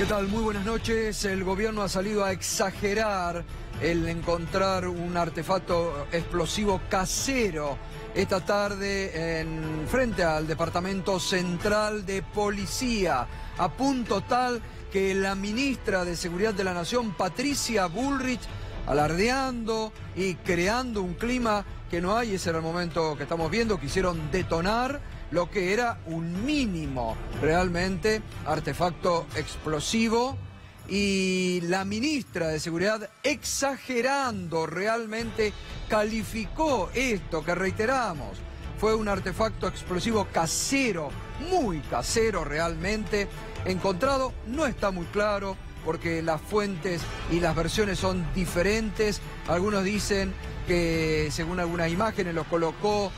¿Qué tal? Muy buenas noches. El gobierno ha salido a exagerar el encontrar un artefacto explosivo casero esta tarde frente al Departamento Central de Policía, a punto tal que la ministra de Seguridad de la Nación, Patricia Bullrich, alardeando y creando un clima que no hay, ese era el momento que estamos viendo, quisieron detonar lo que era un mínimo, realmente, artefacto explosivo, y la ministra de Seguridad, exagerando realmente, calificó esto que reiteramos. Fue un artefacto explosivo casero, muy casero realmente, encontrado, no está muy claro, porque las fuentes y las versiones son diferentes. Algunos dicen que, según algunas imágenes, lo colocó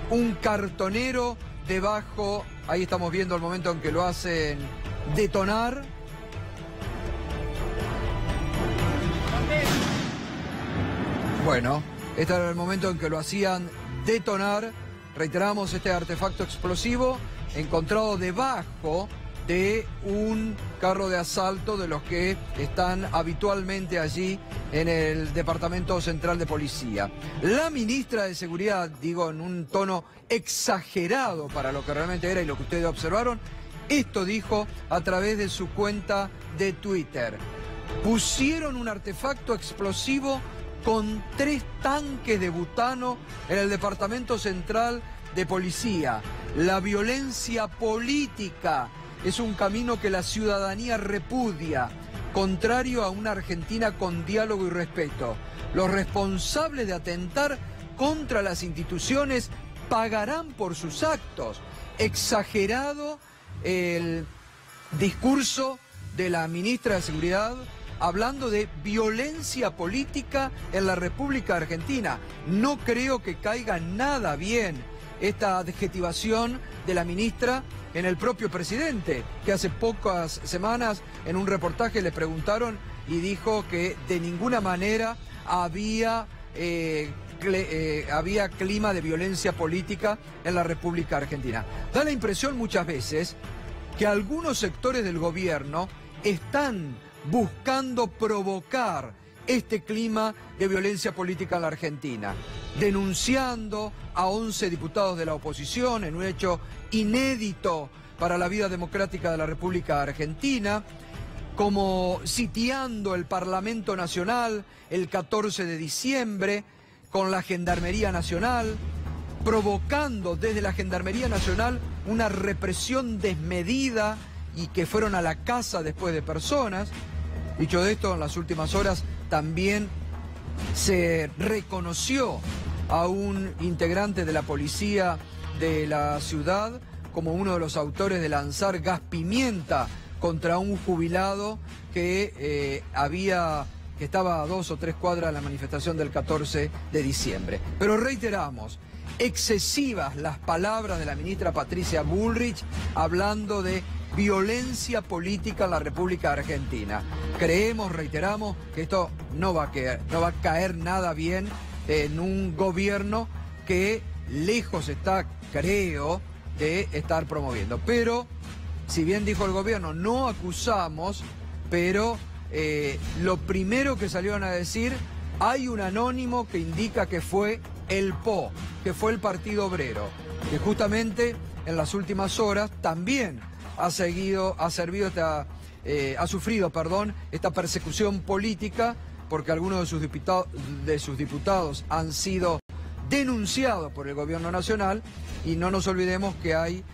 un cartonero debajo. Ahí estamos viendo el momento en que lo hacen detonar. Bueno, este era el momento en que lo hacían detonar. Reiteramos, este artefacto explosivo encontrado debajo de un carro de asalto de los que están habitualmente allí en el Departamento Central de Policía. La ministra de Seguridad, digo en un tono exagerado para lo que realmente era y lo que ustedes observaron, esto dijo a través de su cuenta de Twitter. Pusieron un artefacto explosivo con 3 tanques de butano en el Departamento Central de Policía. La violencia política es un camino que la ciudadanía repudia, contrario a una Argentina con diálogo y respeto. Los responsables de atentar contra las instituciones pagarán por sus actos. Exagerado el discurso de la ministra de Seguridad, hablando de violencia política en la República Argentina. No creo que caiga nada bien esta adjetivación de la ministra en el propio presidente, que hace pocas semanas en un reportaje le preguntaron y dijo que de ninguna manera había clima de violencia política en la República Argentina. Da la impresión muchas veces que algunos sectores del gobierno están buscando provocar este clima de violencia política en la Argentina, denunciando a 11 diputados de la oposición en un hecho inédito para la vida democrática de la República Argentina, como sitiando el Parlamento Nacional el 14 de diciembre con la Gendarmería Nacional, provocando desde la Gendarmería Nacional una represión desmedida y que fueron a la casa después de personas. Dicho de esto, en las últimas horas también se reconoció a un integrante de la policía de la ciudad como uno de los autores de lanzar gas pimienta contra un jubilado que estaba a 2 o 3 cuadras de la manifestación del 14 de diciembre. Pero reiteramos, excesivas las palabras de la ministra Patricia Bullrich hablando de violencia política en la República Argentina. Creemos, reiteramos, que esto no va a caer nada bien en un gobierno que lejos está, creo, de estar promoviendo. Pero, si bien dijo el gobierno, no acusamos, pero lo primero que salieron a decir, hay un anónimo que indica que fue el PO, que fue el Partido Obrero, que justamente en las últimas horas también ha sufrido esta persecución política, porque algunos de sus diputados han sido denunciados por el gobierno nacional, y no nos olvidemos que hay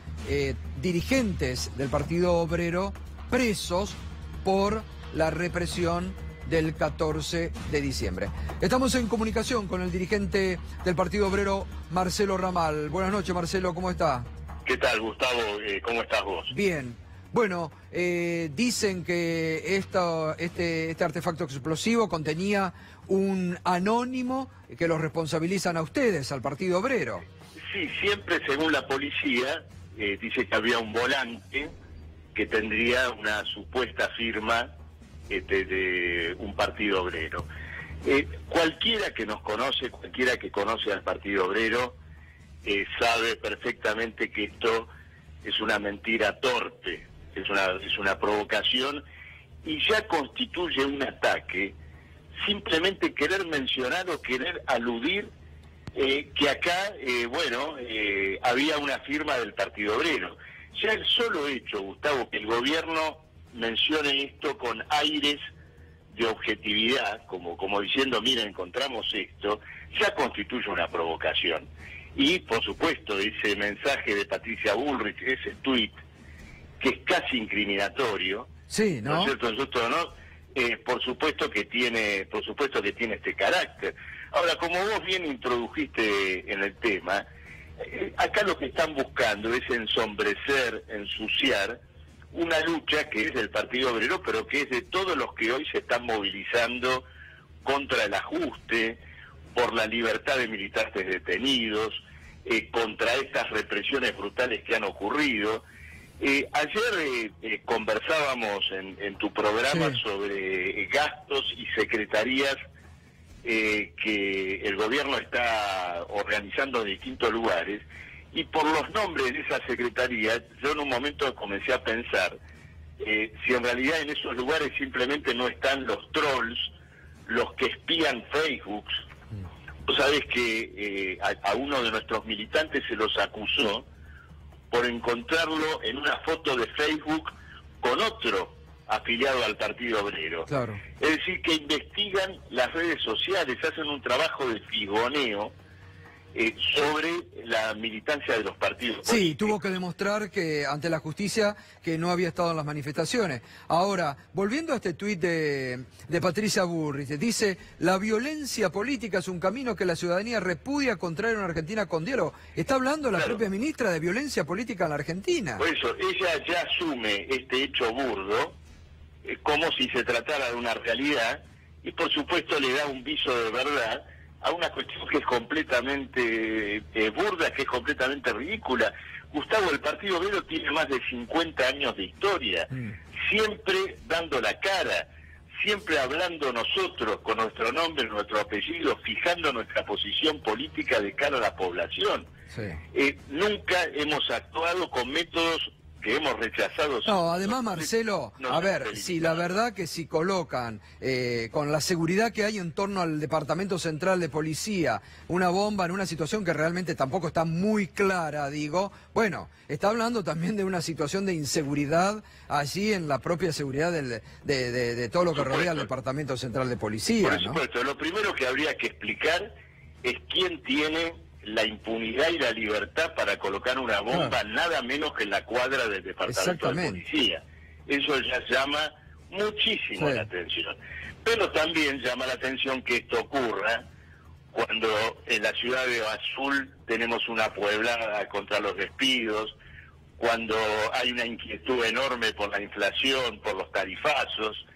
dirigentes del Partido Obrero presos por la represión del 14 de diciembre. Estamos en comunicación con el dirigente del Partido Obrero, Marcelo Ramal. Buenas noches, Marcelo, ¿cómo está? ¿Qué tal, Gustavo? ¿Cómo estás vos? Bien. Bueno, dicen que este artefacto explosivo contenía un anónimo que los responsabilizan a ustedes, al Partido Obrero. Sí, siempre según la policía, dice que había un volante que tendría una supuesta firma de un Partido Obrero. Cualquiera que nos conoce, cualquiera que conoce al Partido Obrero, sabe perfectamente que esto es una mentira torpe. es una provocación y ya constituye un ataque simplemente querer mencionar o querer aludir que acá, había una firma del Partido Obrero. Ya el solo hecho, Gustavo, que el gobierno mencione esto con aires de objetividad, como diciendo, miren, encontramos esto, ya constituye una provocación. Y, por supuesto, ese mensaje de Patricia Bullrich, ese tuit, que es casi incriminatorio, sí, ¿no? ¿No es cierto? Nosotros, ¿no? Por supuesto que tiene este carácter. Ahora, como vos bien introdujiste en el tema, acá lo que están buscando es ensombrecer, ensuciar una lucha que es del Partido Obrero, pero que es de todos los que hoy se están movilizando contra el ajuste, por la libertad de militantes detenidos, contra estas represiones brutales que han ocurrido. Ayer conversábamos en tu programa sobre gastos y secretarías que el gobierno está organizando en distintos lugares, y por los nombres de esas secretarías, yo en un momento comencé a pensar si en realidad en esos lugares simplemente no están los trolls, los que espían Facebooks. Vos sabés que a uno de nuestros militantes se los acusó por encontrarlo en una foto de Facebook con otro afiliado al Partido Obrero. Claro. Es decir, que investigan las redes sociales, hacen un trabajo de figoneo sobre la militancia de los partidos políticos. Sí, tuvo que demostrar que ante la justicia que no había estado en las manifestaciones. Ahora, volviendo a este tuit de Patricia Bullrich, dice: la violencia política es un camino que la ciudadanía repudia contraer una Argentina con diálogo. Está hablando la propia ministra de violencia política en la Argentina. Por eso, ella ya asume este hecho burdo como si se tratara de una realidad, y por supuesto le da un viso de verdad a una cuestión que es completamente burda, que es completamente ridícula. Gustavo, el Partido Obrero tiene más de 50 años de historia, siempre dando la cara, siempre hablando nosotros con nuestro nombre, nuestro apellido, fijando nuestra posición política de cara a la población. Sí. Nunca hemos actuado con métodos que hemos rechazado. No, además, Marcelo, a ver, si la verdad que si colocan con la seguridad que hay en torno al Departamento Central de Policía una bomba en una situación que realmente tampoco está muy clara, digo, bueno, está hablando también de una situación de inseguridad allí en la propia seguridad de todo lo que rodea al Departamento Central de Policía. Por supuesto, ¿no? Lo primero que habría que explicar es quién tiene la impunidad y la libertad para colocar una bomba, nada menos que en la cuadra del Departamento de Policía. Eso ya llama muchísimo la atención. Pero también llama la atención que esto ocurra cuando en la ciudad de Azul tenemos una pueblada contra los despidos, cuando hay una inquietud enorme por la inflación, por los tarifazos.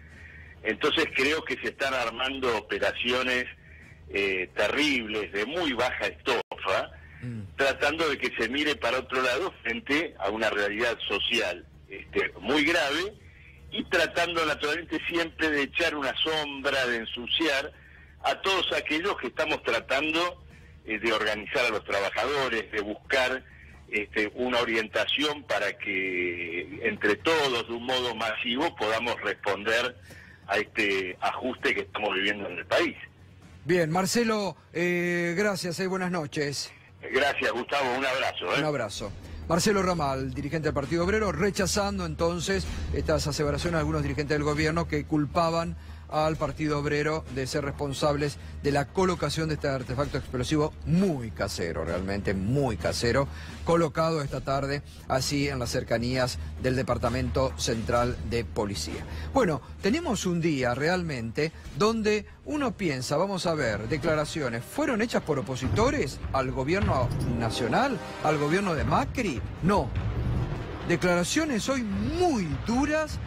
Entonces creo que se están armando operaciones terribles, de muy baja estofa, tratando de que se mire para otro lado frente a una realidad social muy grave, y tratando naturalmente siempre de echar una sombra, de ensuciar a todos aquellos que estamos tratando de organizar a los trabajadores, de buscar una orientación para que entre todos, de un modo masivo, podamos responder a este ajuste que estamos viviendo en el país. Bien, Marcelo, gracias, buenas noches. Gracias, Gustavo, un abrazo. Un abrazo. Marcelo Ramal, dirigente del Partido Obrero, rechazando entonces estas aseveraciones de algunos dirigentes del gobierno que culpaban al Partido Obrero de ser responsables de la colocación de este artefacto explosivo muy casero, realmente muy casero, colocado esta tarde así en las cercanías del Departamento Central de Policía. Bueno, tenemos un día realmente donde uno piensa, vamos a ver, declaraciones, ¿fueron hechas por opositores al gobierno nacional, al gobierno de Macri? No. Declaraciones hoy muy duras,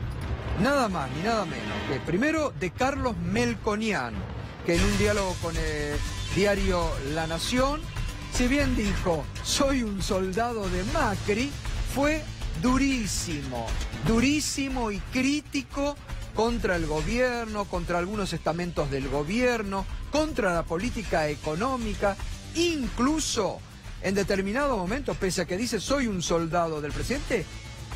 nada más ni nada menos que primero de Carlos Melconian, que en un diálogo con el diario La Nación, si bien dijo soy un soldado de Macri, fue durísimo, durísimo y crítico contra el gobierno, contra algunos estamentos del gobierno, contra la política económica, incluso en determinado momento, pese a que dice soy un soldado del presidente,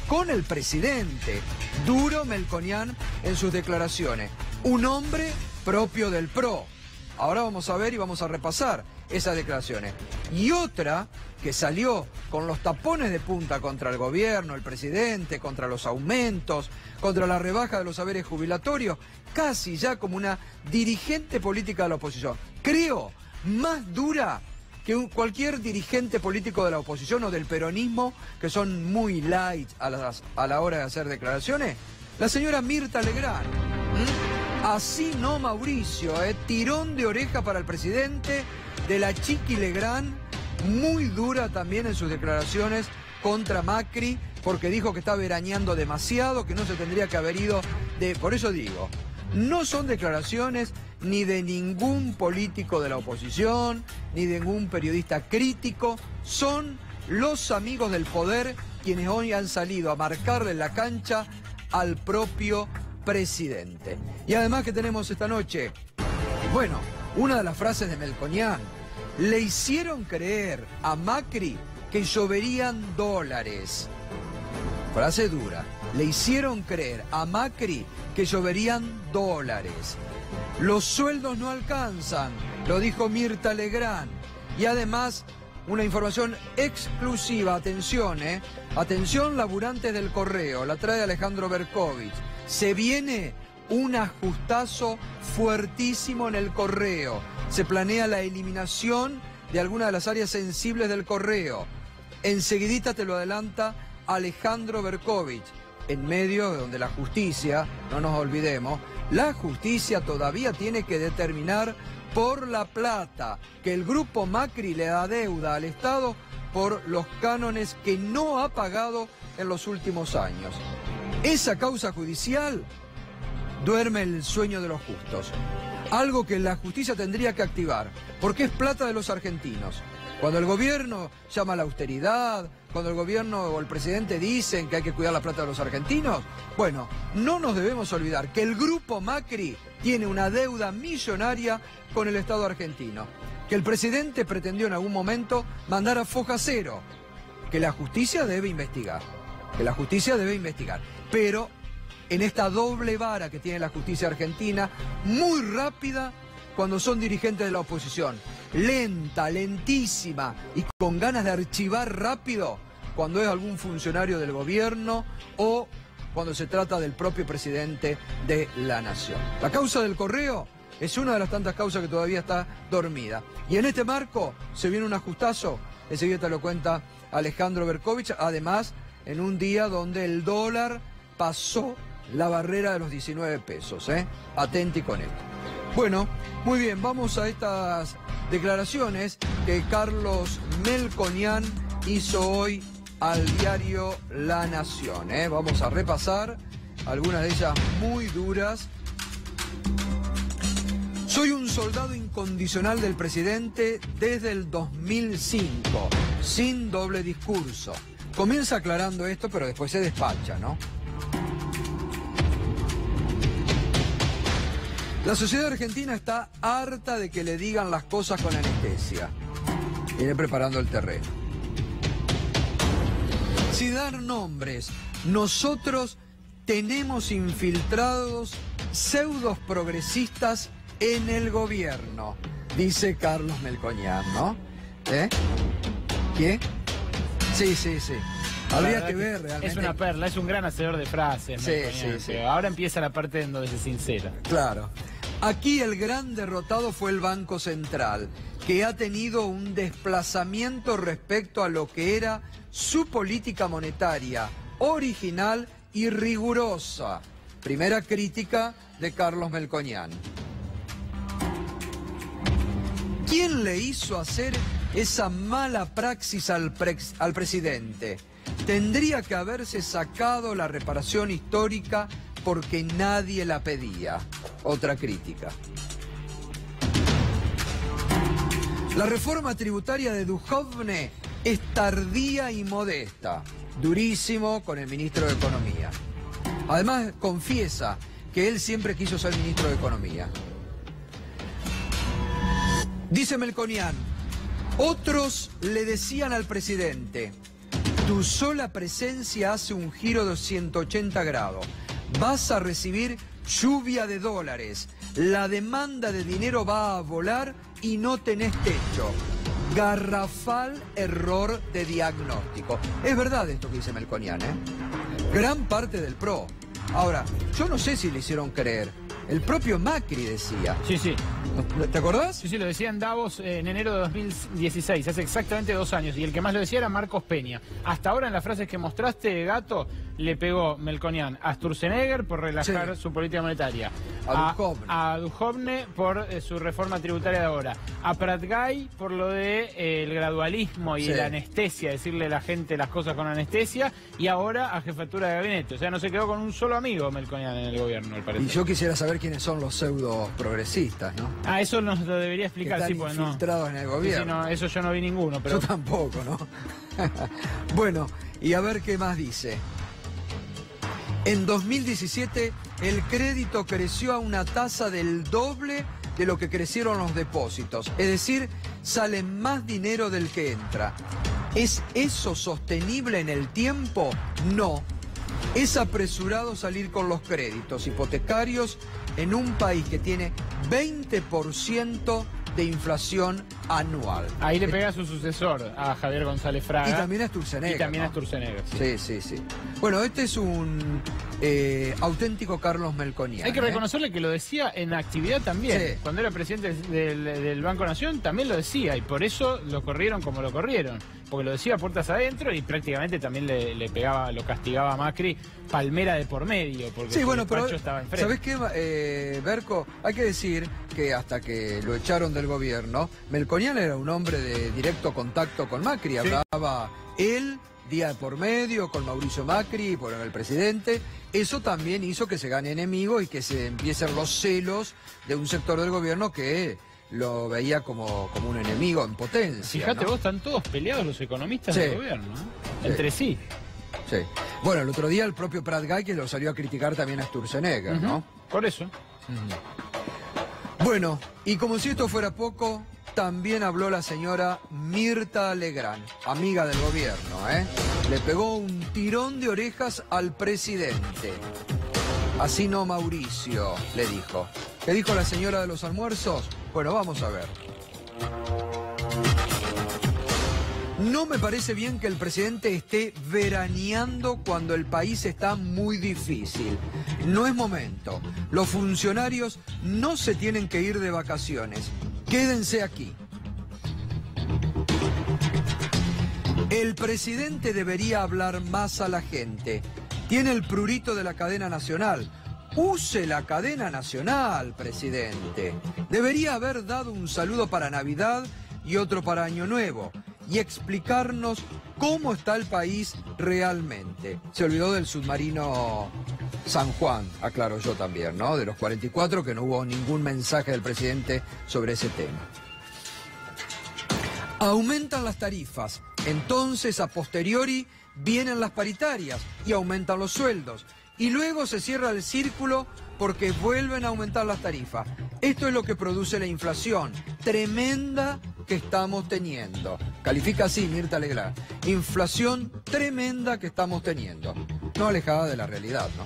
con el presidente. Duro Melconian en sus declaraciones. Un hombre propio del PRO. Ahora vamos a ver y vamos a repasar esas declaraciones. Y otra que salió con los tapones de punta contra el gobierno, el presidente, contra los aumentos, contra la rebaja de los haberes jubilatorios, casi ya como una dirigente política de la oposición. Creo más dura que cualquier dirigente político de la oposición o del peronismo, que son muy light a la hora de hacer declaraciones, la señora Mirta Legrand. Así no, Mauricio, tirón de oreja para el presidente de la Chiqui Legrand, muy dura también en sus declaraciones contra Macri, porque dijo que está veraneando demasiado, que no se tendría que haber ido de... Por eso digo, no son declaraciones ni de ningún político de la oposición, ni de ningún periodista crítico, son los amigos del poder quienes hoy han salido a marcarle la cancha al propio presidente. Y además que tenemos esta noche, bueno, una de las frases de Melconian: le hicieron creer a Macri que lloverían dólares. Frase dura. Le hicieron creer a Macri que lloverían dólares. Los sueldos no alcanzan, lo dijo Mirta Legrand. Y además, una información exclusiva, atención, atención laburantes del correo, la trae Alejandro Berkovich. Se viene un ajustazo fuertísimo en el correo. Se planea la eliminación de algunas de las áreas sensibles del correo. Enseguidita te lo adelanta Alejandro Berkovich, en medio de donde la justicia, no nos olvidemos, la justicia todavía tiene que determinar por la plata que el grupo Macri le da deuda al Estado por los cánones que no ha pagado en los últimos años. Esa causa judicial duerme el sueño de los justos. Algo que la justicia tendría que activar, porque es plata de los argentinos. Cuando el gobierno llama a la austeridad, cuando el gobierno o el presidente dicen que hay que cuidar la plata de los argentinos, bueno, no nos debemos olvidar que el grupo Macri tiene una deuda millonaria con el Estado argentino, que el presidente pretendió en algún momento mandar a foja cero, que la justicia debe investigar, pero en esta doble vara que tiene la justicia argentina, muy rápida cuando son dirigentes de la oposición, lenta, lentísima y con ganas de archivar rápido cuando es algún funcionario del gobierno o cuando se trata del propio presidente de la nación. La causa del correo es una de las tantas causas que todavía está dormida. Y en este marco se viene un ajustazo, enseguida te lo cuenta Alejandro Berkovich, además en un día donde el dólar pasó la barrera de los 19 pesos. Atenti con esto. Bueno, muy bien, vamos a estas declaraciones que Carlos Melconian hizo hoy al diario La Nación. Vamos a repasar algunas de ellas muy duras. Soy un soldado incondicional del presidente desde el 2005, sin doble discurso. Comienza aclarando esto, pero después se despacha, ¿no? La sociedad argentina está harta de que le digan las cosas con anestesia. Viene preparando el terreno. Sin dar nombres, nosotros tenemos infiltrados pseudos progresistas en el gobierno, dice Carlos Melconian, ¿no? ¿Qué? Sí. Habría que ver realmente. Es una perla, es un gran hacedor de frases. Sí. Ahora empieza la parte en donde se sincera. Claro. Aquí el gran derrotado fue el Banco Central, que ha tenido un desplazamiento respecto a lo que era su política monetaria, original y rigurosa. Primera crítica de Carlos Melconian. ¿Quién le hizo hacer esa mala praxis al presidente? Tendría que haberse sacado la reparación histórica porque nadie la pedía. Otra crítica. La reforma tributaria de Duhovne es tardía y modesta. Durísimo con el ministro de Economía. Además, confiesa que él siempre quiso ser ministro de Economía. Dice Melconian, otros le decían al presidente, Tu sola presencia hace un giro de 180 grados. Vas a recibir lluvia de dólares. La demanda de dinero va a volar y no tenés techo. Garrafal error de diagnóstico. Es verdad esto que dice Melconian, ¿eh? Gran parte del PRO. Ahora, yo no sé si le hicieron creer. El propio Macri decía. Sí, sí. ¿Te acordás? Sí, sí, lo decía en Davos en enero de 2016, hace exactamente 2 años. Y el que más lo decía era Marcos Peña. Hasta ahora, en las frases que mostraste, Gato, le pegó Melconian a Sturzenegger por relajar su política monetaria. A Duhovne por su reforma tributaria de ahora. A Pratgay por lo de el gradualismo y la anestesia, decirle a la gente las cosas con anestesia. Y ahora a jefatura de gabinete. O sea, no se quedó con un solo amigo Melconian en el gobierno, al parecer. Y yo quisiera saber quiénes son los pseudo progresistas, ¿no? Ah, eso nos lo debería explicar, que sí, están pues infiltrados en el gobierno. Sí, no, eso yo no vi ninguno, pero... Yo tampoco, ¿no? Bueno, y a ver qué más dice. En 2017 el crédito creció a una tasa del doble de lo que crecieron los depósitos. Es decir, sale más dinero del que entra. ¿Es eso sostenible en el tiempo? No. Es apresurado salir con los créditos hipotecarios en un país que tiene 20% de inflación anual. Ahí le pega a su sucesor, a Javier González Fraga. Y también a Sturzenegger. Y también ¿no? a Sturzenegger. Sí. Bueno, este es un auténtico Carlos Melconian. Hay que reconocerle que lo decía en actividad también. Sí. Cuando era presidente del Banco Nación también lo decía, y por eso lo corrieron como lo corrieron. Porque lo decía a puertas adentro y prácticamente también le pegaba, lo castigaba a Macri, palmera de por medio, porque sí, bueno, pero estaba enfrente. ¿Sabés qué, Berco? Hay que decir que hasta que lo echaron del gobierno, Melconian era un hombre de directo contacto con Macri. Sí. Hablaba él, día de por medio, con Mauricio Macri, por el presidente. Eso también hizo que se gane enemigos y que se empiecen los celos de un sector del gobierno que lo veía como un enemigo en potencia. Fíjate, ¿no? Vos, están todos peleados los economistas del gobierno, ¿eh? Entre sí. Sí. Bueno, el otro día el propio Pratgay que lo salió a criticar también a Sturzenegger, ¿no? Por eso. Bueno, y como si esto fuera poco, también habló la señora Mirta Legrand, amiga del gobierno, ¿eh? Le pegó un tirón de orejas al presidente. Así no, Mauricio, le dijo. ¿Qué dijo la señora de los almuerzos? Bueno, vamos a ver. No me parece bien que el presidente esté veraneando cuando el país está muy difícil. No es momento. Los funcionarios no se tienen que ir de vacaciones. Quédense aquí. El presidente debería hablar más a la gente. Tiene el prurito de la cadena nacional. Use la cadena nacional, presidente. Debería haber dado un saludo para Navidad y otro para Año Nuevo y explicarnos cómo está el país realmente. Se olvidó del submarino San Juan, aclaro yo también, ¿no? De los 44, que no hubo ningún mensaje del presidente sobre ese tema. Aumentan las tarifas, entonces a posteriori vienen las paritarias y aumentan los sueldos. Y luego se cierra el círculo porque vuelven a aumentar las tarifas. Esto es lo que produce la inflación tremenda que estamos teniendo. Califica así Mirta Legrand. Inflación tremenda que estamos teniendo. No alejada de la realidad, ¿no?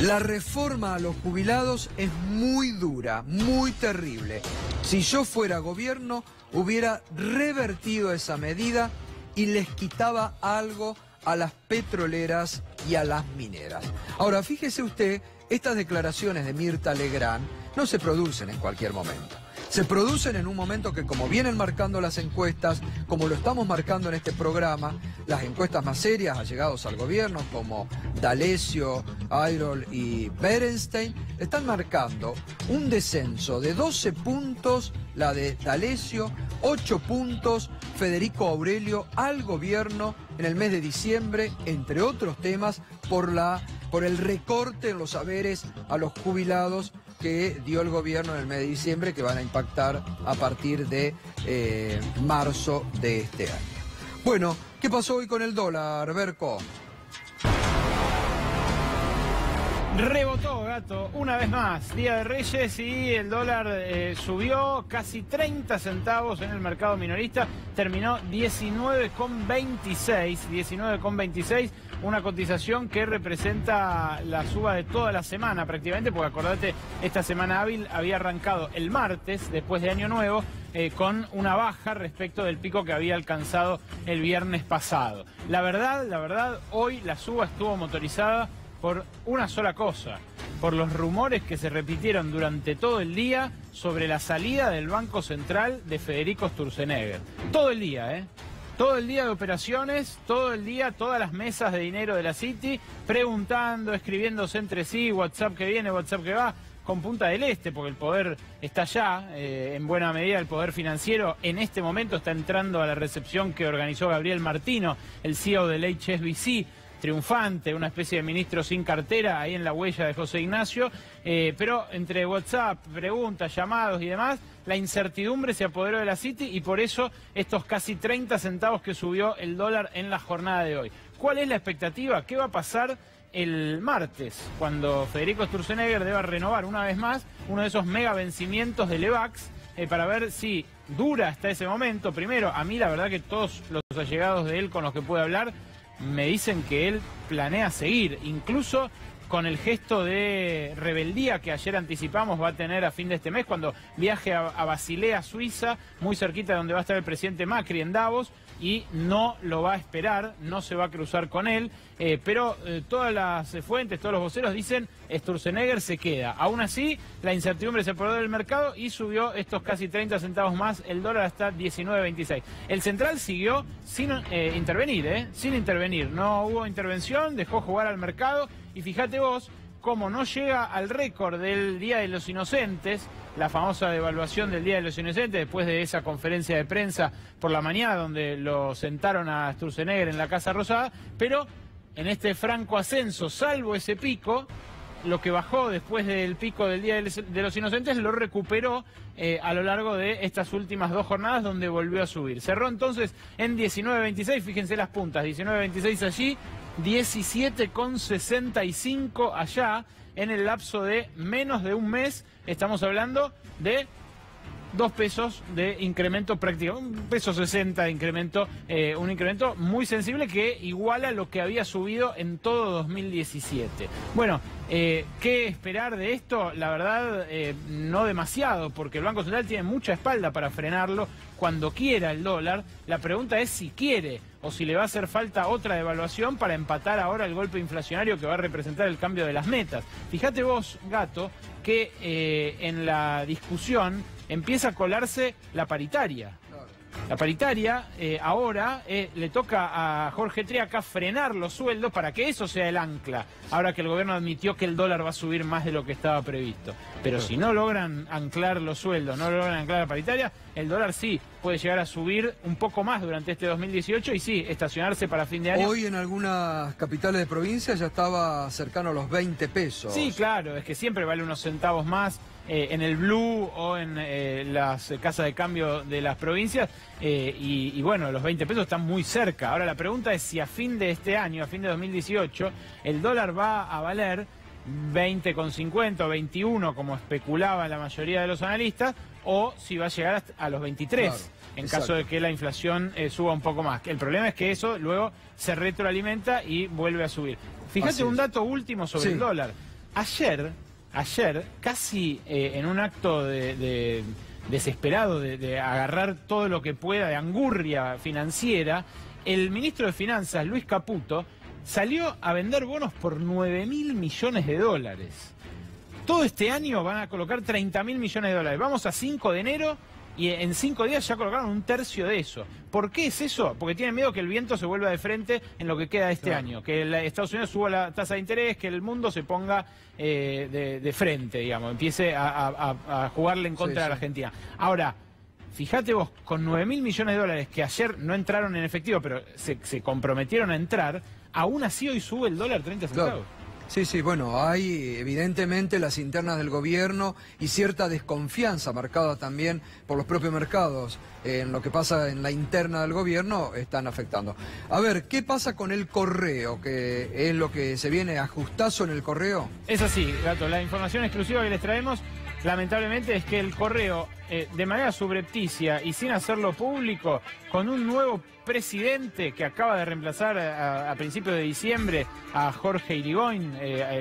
La reforma a los jubilados es muy dura, muy terrible. Si yo fuera gobierno, hubiera revertido esa medida y les quitaba algo a las petroleras y a las mineras. Ahora, fíjese usted, estas declaraciones de Mirta Legrand no se producen en cualquier momento. Se producen en un momento que, como vienen marcando las encuestas, como lo estamos marcando en este programa, las encuestas más serias allegados al gobierno, como D'Alessio, Ayrol y Berenstein, están marcando un descenso de 12 puntos, la de D'Alessio, 8 puntos, Federico Aurelio, al gobierno en el mes de diciembre, entre otros temas, por el recorte en los saberes a los jubilados que dio el gobierno en el mes de diciembre, que van a impactar a partir de marzo de este año. Bueno, ¿qué pasó hoy con el dólar, Berco? Rebotó, Gato, una vez más, Día de Reyes, y el dólar subió casi 30 centavos en el mercado minorista, terminó 19,26, una cotización que representa la suba de toda la semana prácticamente, porque acordate, esta semana hábil había arrancado el martes, después de Año Nuevo, con una baja respecto del pico que había alcanzado el viernes pasado. La verdad, hoy la suba estuvo motorizada por una sola cosa, por los rumores que se repitieron durante todo el día sobre la salida del Banco Central de Federico Sturzenegger. Todo el día, ¿eh? Todo el día de operaciones, todo el día, todas las mesas de dinero de la City, preguntando, escribiéndose entre sí, WhatsApp que viene, WhatsApp que va, con Punta del Este, porque el poder está allá, en buena medida el poder financiero en este momento está entrando a la recepción que organizó Gabriel Martino, el CEO del HSBC, triunfante, una especie de ministro sin cartera, ahí en la huella de José Ignacio, pero entre WhatsApp, preguntas, llamados y demás, la incertidumbre se apoderó de la City y por eso estos casi 30 centavos que subió el dólar en la jornada de hoy. ¿Cuál es la expectativa? ¿Qué va a pasar el martes, cuando Federico Sturzenegger deba renovar una vez más uno de esos mega vencimientos del EVAX, para ver si dura hasta ese momento? Primero, a mí la verdad que todos los allegados de él con los que pude hablar me dicen que él planea seguir, incluso con el gesto de rebeldía que ayer anticipamos va a tener a fin de este mes, cuando viaje a Basilea, Suiza, muy cerquita de donde va a estar el presidente Macri en Davos, y no lo va a esperar, no se va a cruzar con él, pero todas las fuentes, todos los voceros dicen Sturzenegger se queda. Aún así, la incertidumbre se apoderó del mercado y subió estos casi 30 centavos más el dólar hasta 19.26. El central siguió sin intervenir, sin intervenir, no hubo intervención, dejó jugar al mercado, y fíjate vos cómo no llega al récord del Día de los Inocentes, la famosa devaluación del Día de los Inocentes, después de esa conferencia de prensa por la mañana donde lo sentaron a Sturzenegger en la Casa Rosada, pero en este franco ascenso, salvo ese pico, lo que bajó después del pico del Día de los Inocentes lo recuperó a lo largo de estas últimas dos jornadas, donde volvió a subir. Cerró entonces en 19.26, fíjense las puntas, 19.26 allí, 17,65 allá, en el lapso de menos de un mes. Estamos hablando de 2 pesos de incremento práctico, 1,60 peso de incremento, un incremento muy sensible que iguala lo que había subido en todo 2017. Bueno, ¿qué esperar de esto? La verdad, no demasiado, porque el Banco Central tiene mucha espalda para frenarlo cuando quiera el dólar. La pregunta es si quiere o si le va a hacer falta otra devaluación para empatar ahora el golpe inflacionario que va a representar el cambio de las metas. Fíjate vos, Gato, que en la discusión empieza a colarse la paritaria. La paritaria ahora le toca a Jorge Triaca frenar los sueldos para que eso sea el ancla, ahora que el gobierno admitió que el dólar va a subir más de lo que estaba previsto. Pero si no logran anclar los sueldos, no logran anclar la paritaria, el dólar sí puede llegar a subir un poco más durante este 2018 y sí, estacionarse para fin de año. Hoy en algunas capitales de provincia ya estaba cercano a los 20 pesos. Sí, claro, es que siempre vale unos centavos más en el Blue o en las casas de cambio de las provincias, y bueno, los 20 pesos están muy cerca. Ahora la pregunta es si a fin de este año, a fin de 2018, el dólar va a valer 20,50 o 21, como especulaba la mayoría de los analistas, o si va a llegar a los 23, claro, en caso de que la inflación suba un poco más. El problema es que eso luego se retroalimenta y vuelve a subir. Fíjate un dato último sobre el dólar. Ayer, casi en un acto de desesperado de agarrar todo lo que pueda de angurria financiera, el ministro de Finanzas, Luis Caputo, salió a vender bonos por 9.000 millones de dólares. Todo este año van a colocar 30.000 millones de dólares. Vamos a 5 de enero y en 5 días ya colocaron un tercio de eso. ¿Por qué es eso? Porque tienen miedo que el viento se vuelva de frente en lo que queda de este año. Que Estados Unidos suba la tasa de interés, que el mundo se ponga de frente, digamos, empiece a jugarle en contra de la Argentina. Ahora, fíjate vos, con 9.000 millones de dólares que ayer no entraron en efectivo, pero se comprometieron a entrar, aún así hoy sube el dólar 30 centavos. Claro. Sí, sí, bueno, hay evidentemente las internas del gobierno y cierta desconfianza marcada también por los propios mercados en lo que pasa en la interna del gobierno están afectando. A ver, ¿qué pasa con el correo? Que es lo que se viene ajustazo en el correo. Es así, Gato, la información exclusiva que les traemos lamentablemente es que el correo, de manera subrepticia y sin hacerlo público, con un nuevo presidente que acaba de reemplazar a principios de diciembre a Jorge Irigoyen,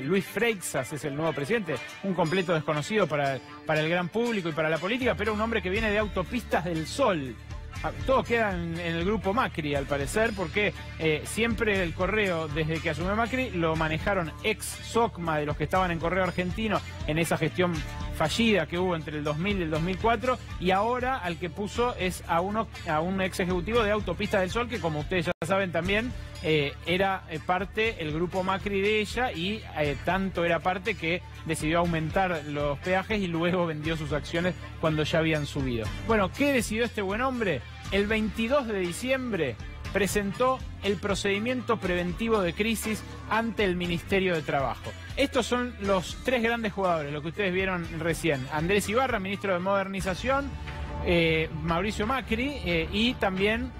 Luis Freixas es el nuevo presidente, un completo desconocido para el gran público y para la política, pero un hombre que viene de Autopistas del Sol. Todos quedan en el grupo Macri, al parecer, porque siempre el correo, desde que asumió Macri, lo manejaron ex-SOCMA de los que estaban en Correo Argentino en esa gestión fallida que hubo entre el 2000 y el 2004, y ahora al que puso es a un ex ejecutivo de Autopistas del Sol, que como ustedes ya saben también era parte el grupo Macri de ella, y tanto era parte que decidió aumentar los peajes y luego vendió sus acciones cuando ya habían subido. Bueno, ¿qué decidió este buen hombre? El 22 de diciembre presentó el procedimiento preventivo de crisis ante el Ministerio de Trabajo. Estos son los tres grandes jugadores, lo que ustedes vieron recién. Andrés Ibarra, ministro de Modernización, Mauricio Macri y también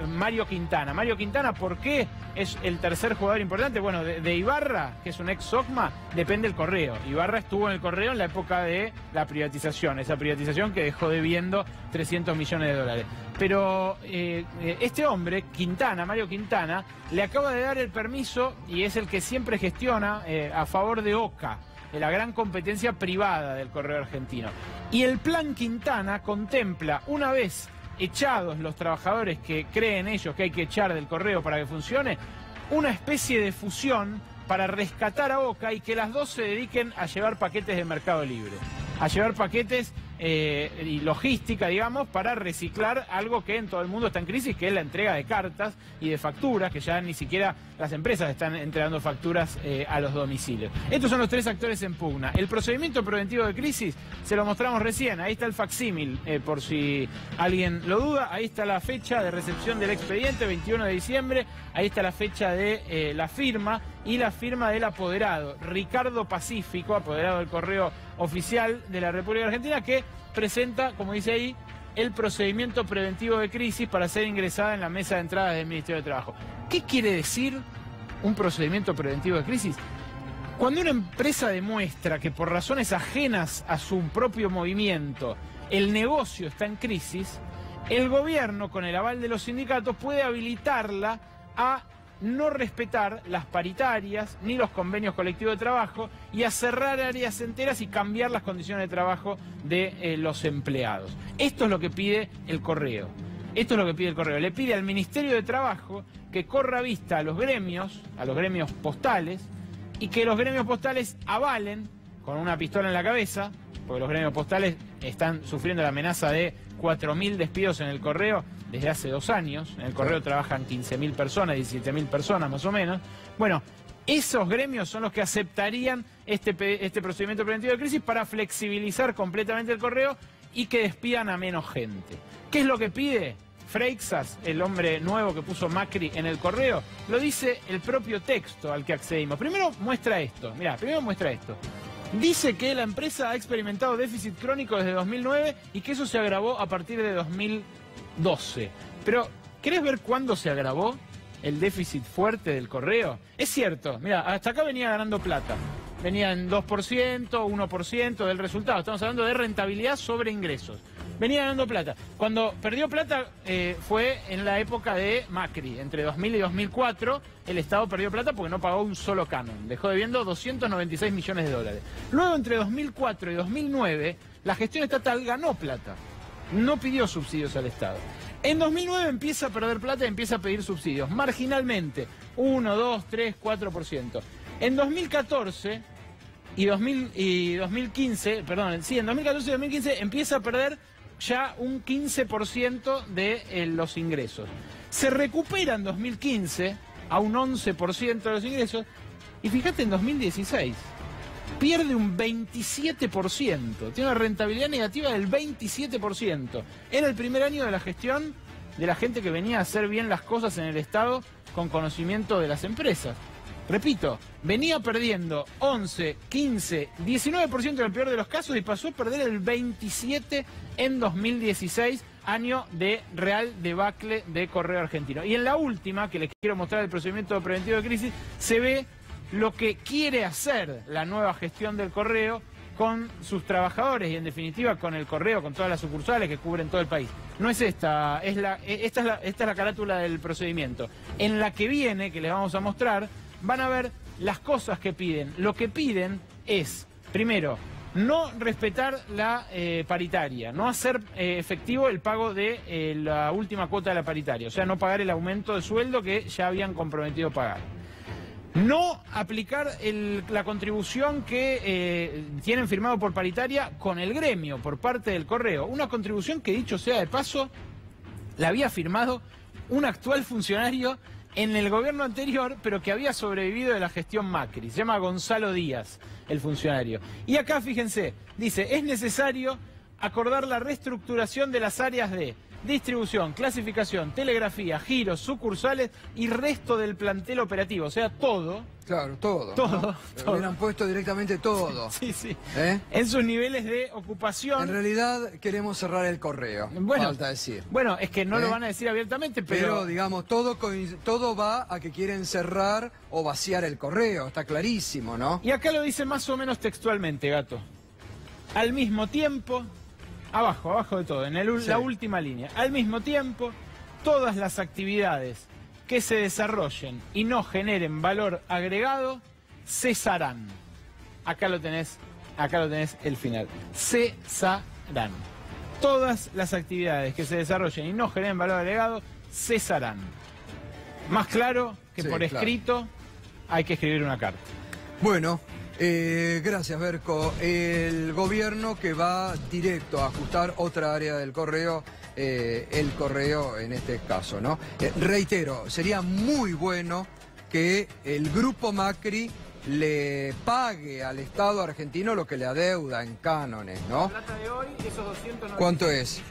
Mario Quintana. Mario Quintana, ¿por qué es el tercer jugador importante? Bueno, de Ibarra, que es un ex-SOCMA, depende el correo. Ibarra estuvo en el correo en la época de la privatización, esa privatización que dejó debiendo 300 millones de dólares. Pero este hombre, Quintana, Mario Quintana, le acaba de dar el permiso y es el que siempre gestiona a favor de OCA, de la gran competencia privada del correo argentino. Y el plan Quintana contempla, una vez echados los trabajadores que creen ellos que hay que echar del correo para que funcione, una especie de fusión para rescatar a OCA y que las dos se dediquen a llevar paquetes de Mercado Libre, a llevar paquetes y logística, digamos, para reciclar algo que en todo el mundo está en crisis, que es la entrega de cartas y de facturas, que ya ni siquiera las empresas están entregando facturas a los domicilios. Estos son los tres actores en pugna. El procedimiento preventivo de crisis se lo mostramos recién, ahí está el facsímil, por si alguien lo duda, ahí está la fecha de recepción del expediente, 21 de diciembre, ahí está la fecha de la firma y la firma del apoderado, Ricardo Pacífico, apoderado del correo oficial de la República Argentina, que presenta, como dice ahí, el procedimiento preventivo de crisis para ser ingresada en la mesa de entrada del Ministerio de Trabajo. ¿Qué quiere decir un procedimiento preventivo de crisis? Cuando una empresa demuestra que por razones ajenas a su propio movimiento el negocio está en crisis, el gobierno, con el aval de los sindicatos, puede habilitarla a no respetar las paritarias ni los convenios colectivos de trabajo y a cerrar áreas enteras y cambiar las condiciones de trabajo de los empleados. Esto es lo que pide el correo. Esto es lo que pide el correo. Le pide al Ministerio de Trabajo que corra vista a los gremios postales, y que los gremios postales avalen con una pistola en la cabeza, porque los gremios postales están sufriendo la amenaza de 4.000 despidos en el correo desde hace 2 años. En el correo trabajan 15.000 personas, 17.000 personas más o menos. Bueno, esos gremios son los que aceptarían este procedimiento preventivo de crisis para flexibilizar completamente el correo y que despidan a menos gente. ¿Qué es lo que pide Freixas, el hombre nuevo que puso Macri en el correo? Lo dice el propio texto al que accedimos. Primero muestra esto, mirá, Dice que la empresa ha experimentado déficit crónico desde 2009 y que eso se agravó a partir de 2012. Pero, ¿querés ver cuándo se agravó el déficit fuerte del correo? Es cierto, mira, hasta acá venía ganando plata. Venía en 2%, 1% del resultado. Estamos hablando de rentabilidad sobre ingresos. Venía ganando plata. Cuando perdió plata fue en la época de Macri. Entre 2000 y 2004 el Estado perdió plata porque no pagó un solo canon. Dejó debiendo 296 millones de dólares. Luego, entre 2004 y 2009, la gestión estatal ganó plata. No pidió subsidios al Estado. En 2009 empieza a perder plata y empieza a pedir subsidios. Marginalmente. 1, 2, 3, 4%. En 2014 y 2015, perdón, sí, en 2014 y 2015 empieza a perder ya un 15% de los ingresos. Se recupera en 2015 a un 11% de los ingresos y fíjate, en 2016 pierde un 27%, tiene una rentabilidad negativa del 27%. Era el primer año de la gestión de la gente que venía a hacer bien las cosas en el Estado con conocimiento de las empresas. repito, venía perdiendo 11, 15, 19% en el peor de los casos y pasó a perder el 27% en 2016, año de real debacle de Correo Argentino. Y en la última, que les quiero mostrar el procedimiento preventivo de crisis, se ve lo que quiere hacer la nueva gestión del Correo con sus trabajadores y en definitiva con el Correo, con todas las sucursales que cubren todo el país. No es esta, esta es la carátula del procedimiento. En la que viene, que les vamos a mostrar, van a ver las cosas que piden. Lo que piden es, primero, no respetar la paritaria, no hacer efectivo el pago de la última cuota de la paritaria, o sea, no pagar el aumento de sueldo que ya habían comprometido pagar. No aplicar la contribución que tienen firmado por paritaria con el gremio por parte del Correo. Una contribución que, dicho sea de paso, la había firmado un actual funcionario en el gobierno anterior, pero que había sobrevivido de la gestión Macri. Se llama Gonzalo Díaz, el funcionario. Y acá, fíjense, dice, es necesario acordar la reestructuración de las áreas de distribución, clasificación, telegrafía, giros, sucursales y resto del plantel operativo. O sea, todo. Claro, todo. Todo. Todo. Hubieran puesto directamente todo. Sí, sí. En sus niveles de ocupación. En realidad queremos cerrar el Correo. Bueno, falta decir. Bueno, es que no lo van a decir abiertamente, pero digamos, todo va a que quieren cerrar o vaciar el Correo. Está clarísimo, ¿no? Y acá lo dice más o menos textualmente, Gato. Al mismo tiempo, abajo de todo, en la última línea. Al mismo tiempo, todas las actividades que se desarrollen y no generen valor agregado cesarán. Acá lo tenés el final. Cesarán. Todas las actividades que se desarrollen y no generen valor agregado cesarán. Más claro que por escrito, hay que escribir una carta. Bueno. Gracias, Berco. El gobierno que va directo a ajustar otra área del Correo, el Correo en este caso, ¿no? Reitero, sería muy bueno que el grupo Macri le pague al Estado argentino lo que le adeuda en cánones, ¿no? La plata de hoy, esos 290 ¿Cuánto es?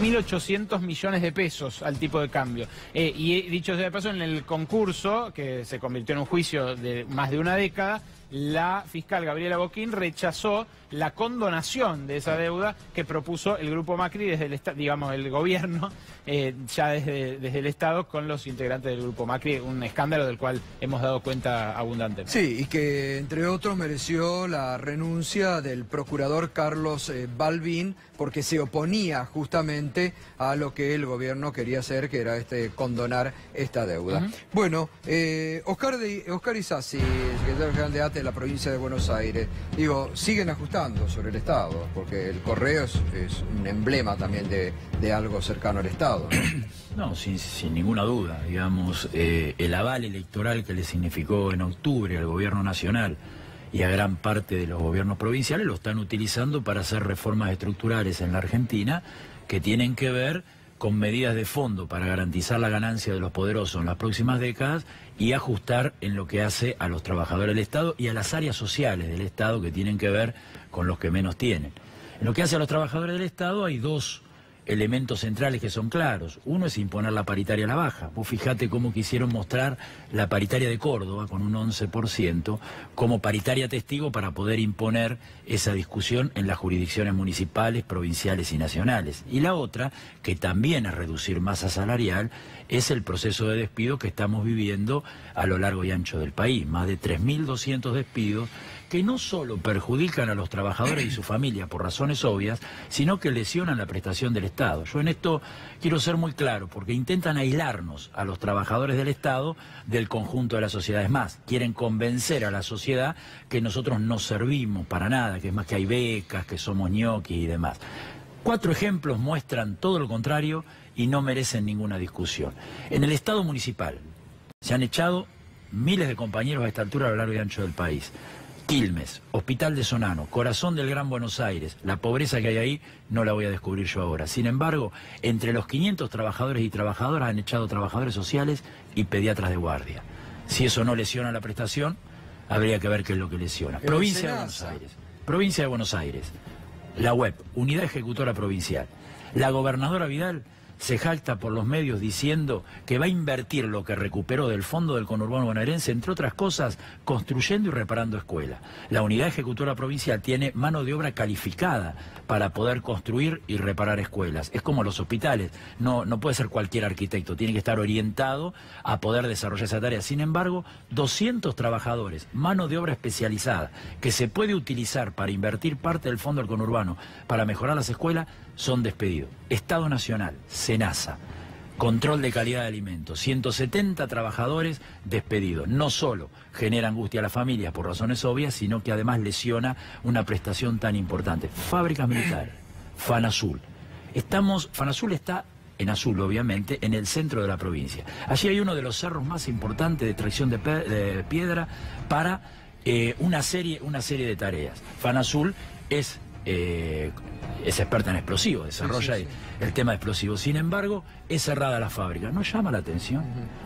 1.800 millones de pesos al tipo de cambio. Y dicho sea de paso, en el concurso, que se convirtió en un juicio de más de una década, la fiscal Gabriela Boquín rechazó la condonación de esa deuda que propuso el grupo Macri desde el gobierno, ya desde el Estado con los integrantes del grupo Macri, un escándalo del cual hemos dado cuenta abundantemente. Sí, y que entre otros mereció la renuncia del procurador Carlos Balbín, porque se oponía justamente a lo que el gobierno quería hacer, que era condonar esta deuda. Bueno, Oscar Isasi, secretario general de ATE de la provincia de Buenos Aires, digo, siguen ajustando sobre el Estado, porque el Correo es un emblema también de algo cercano al Estado, ¿no? No, sin ninguna duda, digamos, el aval electoral que le significó en octubre al gobierno nacional y a gran parte de los gobiernos provinciales lo están utilizando para hacer reformas estructurales en la Argentina que tienen que ver con medidas de fondo para garantizar la ganancia de los poderosos en las próximas décadas y ajustar en lo que hace a los trabajadores del Estado y a las áreas sociales del Estado que tienen que ver con los que menos tienen. En lo que hace a los trabajadores del Estado hay dos elementos centrales que son claros. Uno es imponer la paritaria a la baja. Vos fijate cómo quisieron mostrar la paritaria de Córdoba con un 11% como paritaria testigo para poder imponer esa discusión en las jurisdicciones municipales, provinciales y nacionales. Y la otra, que también es reducir masa salarial, es el proceso de despido que estamos viviendo a lo largo y ancho del país. Más de 3.200 despidos que no solo perjudican a los trabajadores y su familia por razones obvias, sino que lesionan la prestación del Estado. Yo en esto quiero ser muy claro, porque intentan aislarnos a los trabajadores del Estado del conjunto de la sociedad. Es más, quieren convencer a la sociedad que nosotros no servimos para nada, que es más que hay becas, que somos ñoquis y demás. 4 ejemplos muestran todo lo contrario y no merecen ninguna discusión. En el Estado municipal se han echado miles de compañeros a esta altura a lo largo y ancho del país. Quilmes, Hospital de Sonano, corazón del Gran Buenos Aires. La pobreza que hay ahí no la voy a descubrir yo ahora. Sin embargo, entre los 500 trabajadores y trabajadoras han echado trabajadores sociales y pediatras de guardia. Si eso no lesiona la prestación, habría que ver qué es lo que lesiona. Provincia de Buenos Aires. Provincia de Buenos Aires. La web, Unidad Ejecutora Provincial. La gobernadora Vidal se jacta por los medios diciendo que va a invertir lo que recuperó del fondo del conurbano bonaerense, entre otras cosas, construyendo y reparando escuelas. La unidad ejecutora provincial tiene mano de obra calificada para poder construir y reparar escuelas. Es como los hospitales, no puede ser cualquier arquitecto, tiene que estar orientado a poder desarrollar esa tarea. Sin embargo, 200 trabajadores, mano de obra especializada, que se puede utilizar para invertir parte del fondo del conurbano para mejorar las escuelas, son despedidos. Estado Nacional, SENASA, control de calidad de alimentos, 170 trabajadores despedidos. No solo genera angustia a las familias por razones obvias, sino que además lesiona una prestación tan importante. Fábricas militares, FANASUL. FANASUL está en azul, obviamente, en el centro de la provincia. Allí hay uno de los cerros más importantes de extracción de piedra para una serie de tareas. FANASUL es experta en explosivos, desarrolla el tema de explosivos. Sin embargo, es cerrada la fábrica. ¿No llama la atención?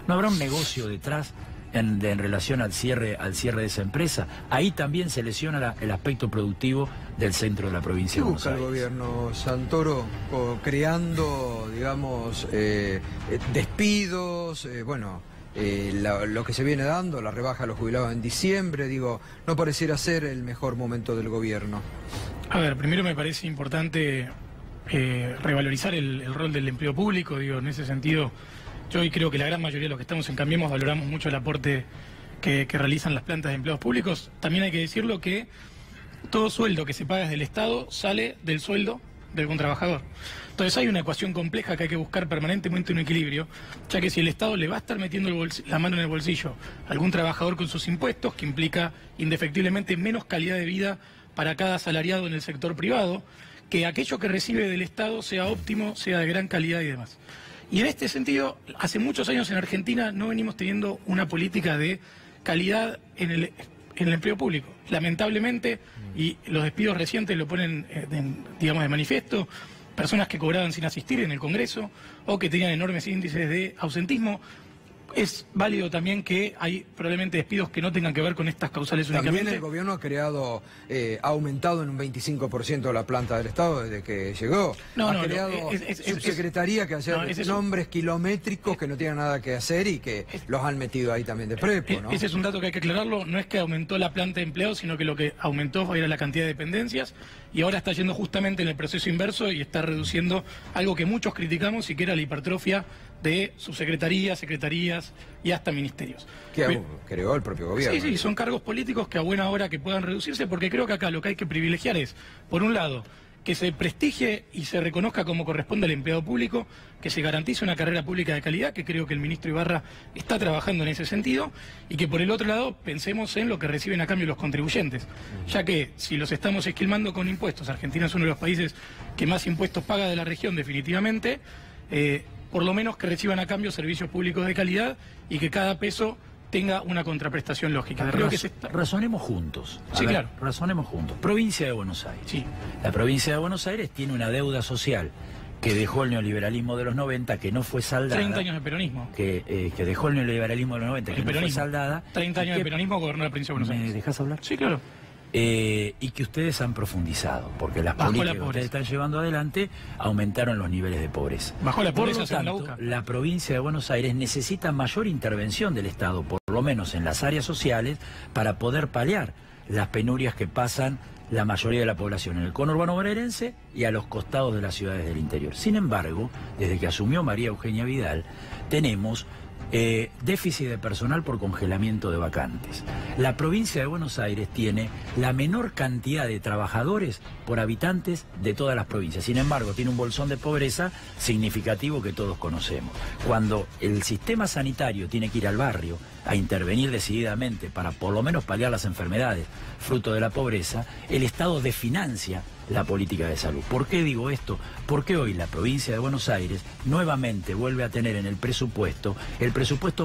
¿No habrá un negocio detrás en relación al cierre de esa empresa? Ahí también se lesiona el aspecto productivo del centro de la provincia de Buenos Aires. ¿Qué busca el gobierno, Santoro, creando, digamos, despidos, lo que se viene dando, la rebaja a los jubilados en diciembre, digo, no pareciera ser el mejor momento del gobierno? A ver, primero me parece importante revalorizar el rol del empleo público, digo, en ese sentido, yo hoy creo que la gran mayoría de los que estamos en Cambiemos valoramos mucho el aporte que realizan las plantas de empleados públicos. También hay que decirlo que todo sueldo que se paga desde el Estado sale del sueldo del trabajador. Entonces hay una ecuación compleja que hay que buscar permanentemente un equilibrio, ya que si el Estado le va a estar metiendo la mano en el bolsillo a algún trabajador con sus impuestos, que implica indefectiblemente menos calidad de vida para cada asalariado en el sector privado, que aquello que recibe del Estado sea óptimo, sea de gran calidad y demás. Y en este sentido, hace muchos años en Argentina no venimos teniendo una política de calidad en el empleo público. Lamentablemente, y los despidos recientes lo ponen, digamos, de manifiesto, personas que cobraban sin asistir en el Congreso o que tenían enormes índices de ausentismo. Es válido también que hay probablemente despidos que no tengan que ver con estas causales únicamente. También el gobierno ha aumentado en un 25% la planta del Estado desde que llegó. Ha creado subsecretaría que hace nombres kilométricos que no tienen nada que hacer y que los han metido ahí también de prepo, ¿no? Ese es un dato que hay que aclararlo. No es que aumentó la planta de empleados, sino que lo que aumentó era la cantidad de dependencias y ahora está yendo justamente en el proceso inverso y está reduciendo algo que muchos criticamos y que era la hipertrofia de subsecretarías, secretarías y hasta ministerios. Que creó el propio gobierno. Sí, son cargos políticos que a buena hora que puedan reducirse, porque creo que acá lo que hay que privilegiar es, por un lado, que se prestigie y se reconozca como corresponde al empleado público, que se garantice una carrera pública de calidad, que creo que el ministro Ibarra está trabajando en ese sentido, y que por el otro lado pensemos en lo que reciben a cambio los contribuyentes, ya que si los estamos esquilmando con impuestos, Argentina es uno de los países que más impuestos paga de la región definitivamente, por lo menos que reciban a cambio servicios públicos de calidad y que cada peso tenga una contraprestación lógica. Creo que razonemos juntos. Sí, claro. Razonemos juntos. Provincia de Buenos Aires. Sí. La provincia de Buenos Aires tiene una deuda social que dejó el neoliberalismo de los 90, que no fue saldada. 30 años de peronismo. Que dejó el neoliberalismo de los 90, que no fue saldada. 30 años de peronismo gobernó la provincia de Buenos Aires. ¿Me dejás hablar? Sí, claro. Y que ustedes han profundizado, porque las políticas que ustedes están llevando adelante aumentaron los niveles de pobreza. Bajó la pobreza. Por lo tanto, la provincia de Buenos Aires necesita mayor intervención del Estado, por lo menos en las áreas sociales, para poder paliar las penurias que pasan la mayoría de la población en el conurbano bonaerense y a los costados de las ciudades del interior. Sin embargo, desde que asumió María Eugenia Vidal, tenemos déficit de personal por congelamiento de vacantes. La provincia de Buenos Aires tiene la menor cantidad de trabajadores por habitantes de todas las provincias. Sin embargo, tiene un bolsón de pobreza significativo que todos conocemos. Cuando el sistema sanitario tiene que ir al barrio a intervenir decididamente para por lo menos paliar las enfermedades fruto de la pobreza, el Estado desfinancia la política de salud. ¿Por qué digo esto? Porque hoy la provincia de Buenos Aires nuevamente vuelve a tener en el presupuesto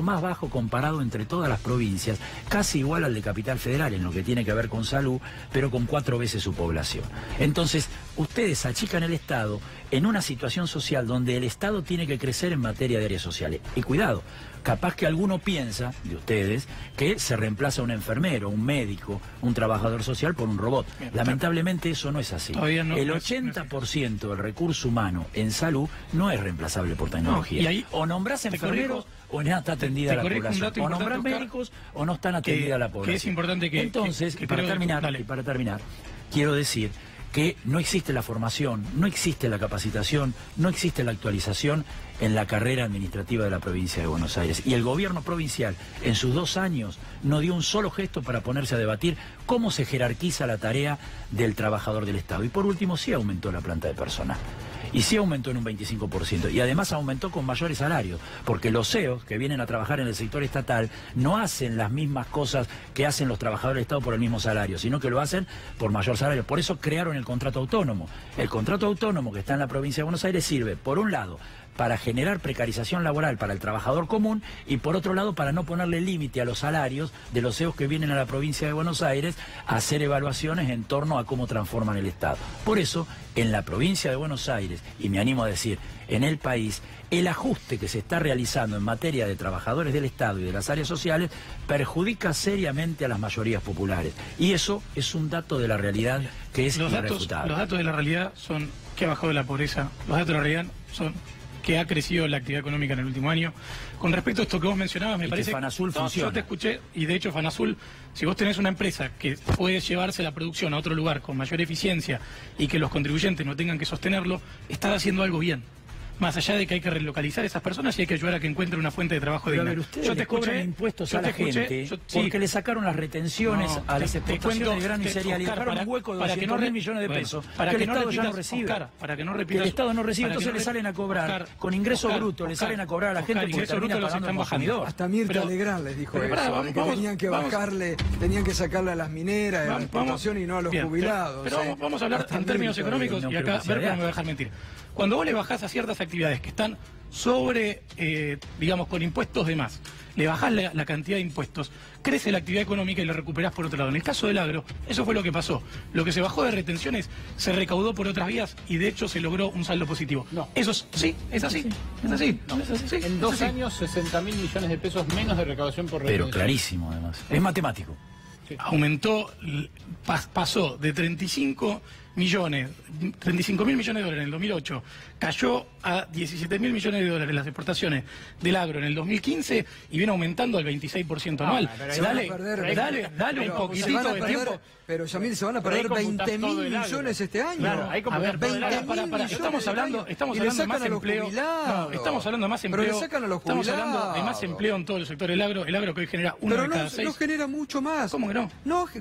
más bajo comparado entre todas las provincias, casi igual al de Capital Federal en lo que tiene que ver con salud, pero con 4 veces su población. Entonces, ustedes achican el Estado en una situación social donde el Estado tiene que crecer en materia de áreas sociales. Y cuidado, capaz que alguno piensa, de ustedes, que se reemplaza un enfermero, un médico, un trabajador social por un robot. Lamentablemente eso no es así. El 80% del recurso humano en salud no es reemplazable por tecnología. Y ahí, o nombrás enfermeros o no está atendida la población. O nombrás médicos o no están atendida la población. Que es importante que... Entonces, para terminar, quiero decir que no existe la formación, no existe la capacitación, no existe la actualización en la carrera administrativa de la provincia de Buenos Aires. Y el gobierno provincial, en sus 2 años, no dio un solo gesto para ponerse a debatir cómo se jerarquiza la tarea del trabajador del Estado. Y por último, sí aumentó la planta de personal. Y sí aumentó en un 25%. Y además aumentó con mayores salarios. Porque los CEOs que vienen a trabajar en el sector estatal no hacen las mismas cosas que hacen los trabajadores del Estado por el mismo salario, sino que lo hacen por mayor salario. Por eso crearon el contrato autónomo. El contrato autónomo que está en la provincia de Buenos Aires sirve, por un lado, para generar precarización laboral para el trabajador común y por otro lado para no ponerle límite a los salarios de los CEOs que vienen a la provincia de Buenos Aires a hacer evaluaciones en torno a cómo transforman el Estado. Por eso, en la provincia de Buenos Aires, y me animo a decir, en el país, el ajuste que se está realizando en materia de trabajadores del Estado y de las áreas sociales perjudica seriamente a las mayorías populares. Y eso es un dato de la realidad que es irrefutable. Los datos de la realidad son que ha bajado la pobreza, los datos de la realidad son que ha crecido la actividad económica en el último año. Con respecto a esto que vos mencionabas, me parece que FANASUL funciona. Yo te escuché, y de hecho FANASUL, si vos tenés una empresa que puede llevarse la producción a otro lugar con mayor eficiencia y que los contribuyentes no tengan que sostenerlo, está haciendo algo bien. Más allá de que hay que relocalizar a esas personas y hay que ayudar a que encuentren una fuente de trabajo digna. Yo te escuché impuestos a la gente porque le sacaron las retenciones a las exportaciones de grano y cereal y dejaron un hueco de 200.000 millones de pesos para que el Estado ya no reciba. Que el Estado no recibe, entonces le salen a cobrar con ingreso bruto, le salen a cobrar a la gente porque termina pagando el consumidor. Hasta Mirta Legrand les dijo eso, que tenían que bajarle, tenían que sacarle a las mineras de la exportación y no a los jubilados. Pero vamos a hablar en términos económicos y acá Berko no me va a dejar mentir. Cuando vos le bajás a ciertas actividades que están sobre, digamos, con impuestos de más, le bajás la cantidad de impuestos, crece la actividad económica y la recuperás por otro lado. En el caso del agro, eso fue lo que pasó. Lo que se bajó de retenciones se recaudó por otras vías y de hecho se logró un saldo positivo. No. Eso sí, es así. Es así. No. Es así. En 2 años, 60.000 millones de pesos menos de recaudación por retención. Pero clarísimo, además. Es matemático. Sí. Aumentó, pasó de 35.000 millones de dólares en el 2008, cayó a 17.000 millones de dólares las exportaciones del agro en el 2015 y viene aumentando al 26% anual. Dale un poquitito de tiempo. Pero Yamil, se van a perder 20.000 millones este año. Claro, hay como 20.000 millones. Estamos hablando de más empleo. No, estamos hablando de más empleo. Pero le sacan a los jubilados. Estamos hablando de más empleo en todo el sector del agro. El agro que hoy genera uno de cada 6. Pero no genera mucho más. ¿Cómo que no?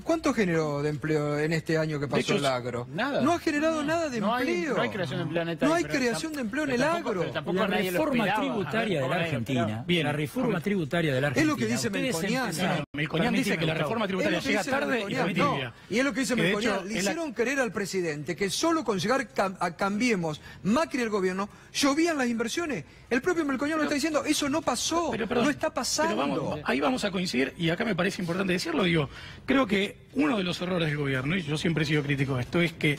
¿Cuánto generó de empleo en este año que pasó el agro? Nada. No ha generado nada de empleo. No hay creación de empleo en esta. No hay creación de empleo en el agro. La reforma tributaria de la Argentina. La reforma tributaria de la Argentina. Es lo que dice Melconian. Melconian dice que la reforma tributaria llega tarde y primitiva. Y es lo que dice Melconian. Le hicieron creer al presidente que solo con llegar a Cambiemos, Macri el gobierno, llovían las inversiones. El propio Melconian lo está diciendo, eso no pasó, no está pasando. Ahí vamos a coincidir, y acá me parece importante decirlo, creo que uno de los errores del gobierno, y yo siempre he sido crítico de esto, es que,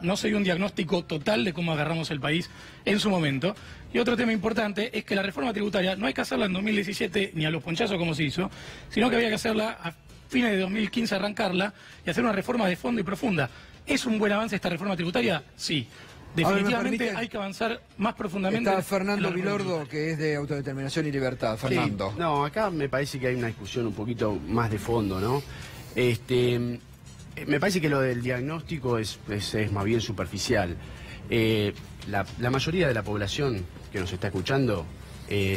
no se dio un diagnóstico total de cómo agarramos el país en su momento, y otro tema importante es que la reforma tributaria no hay que hacerla en 2017 ni a los ponchazos como se hizo, sino que había que hacerla a fines de 2015, arrancarla y hacer una reforma de fondo y profunda. ¿Es un buen avance esta reforma tributaria? Sí. Definitivamente hay que avanzar más profundamente. Está Fernando Vilordo, que es de Autodeterminación y Libertad. Fernando. Sí. No, acá me parece que hay una discusión un poquito más de fondo, ¿no? Me parece que lo del diagnóstico es más bien superficial. La mayoría de la población que nos está escuchando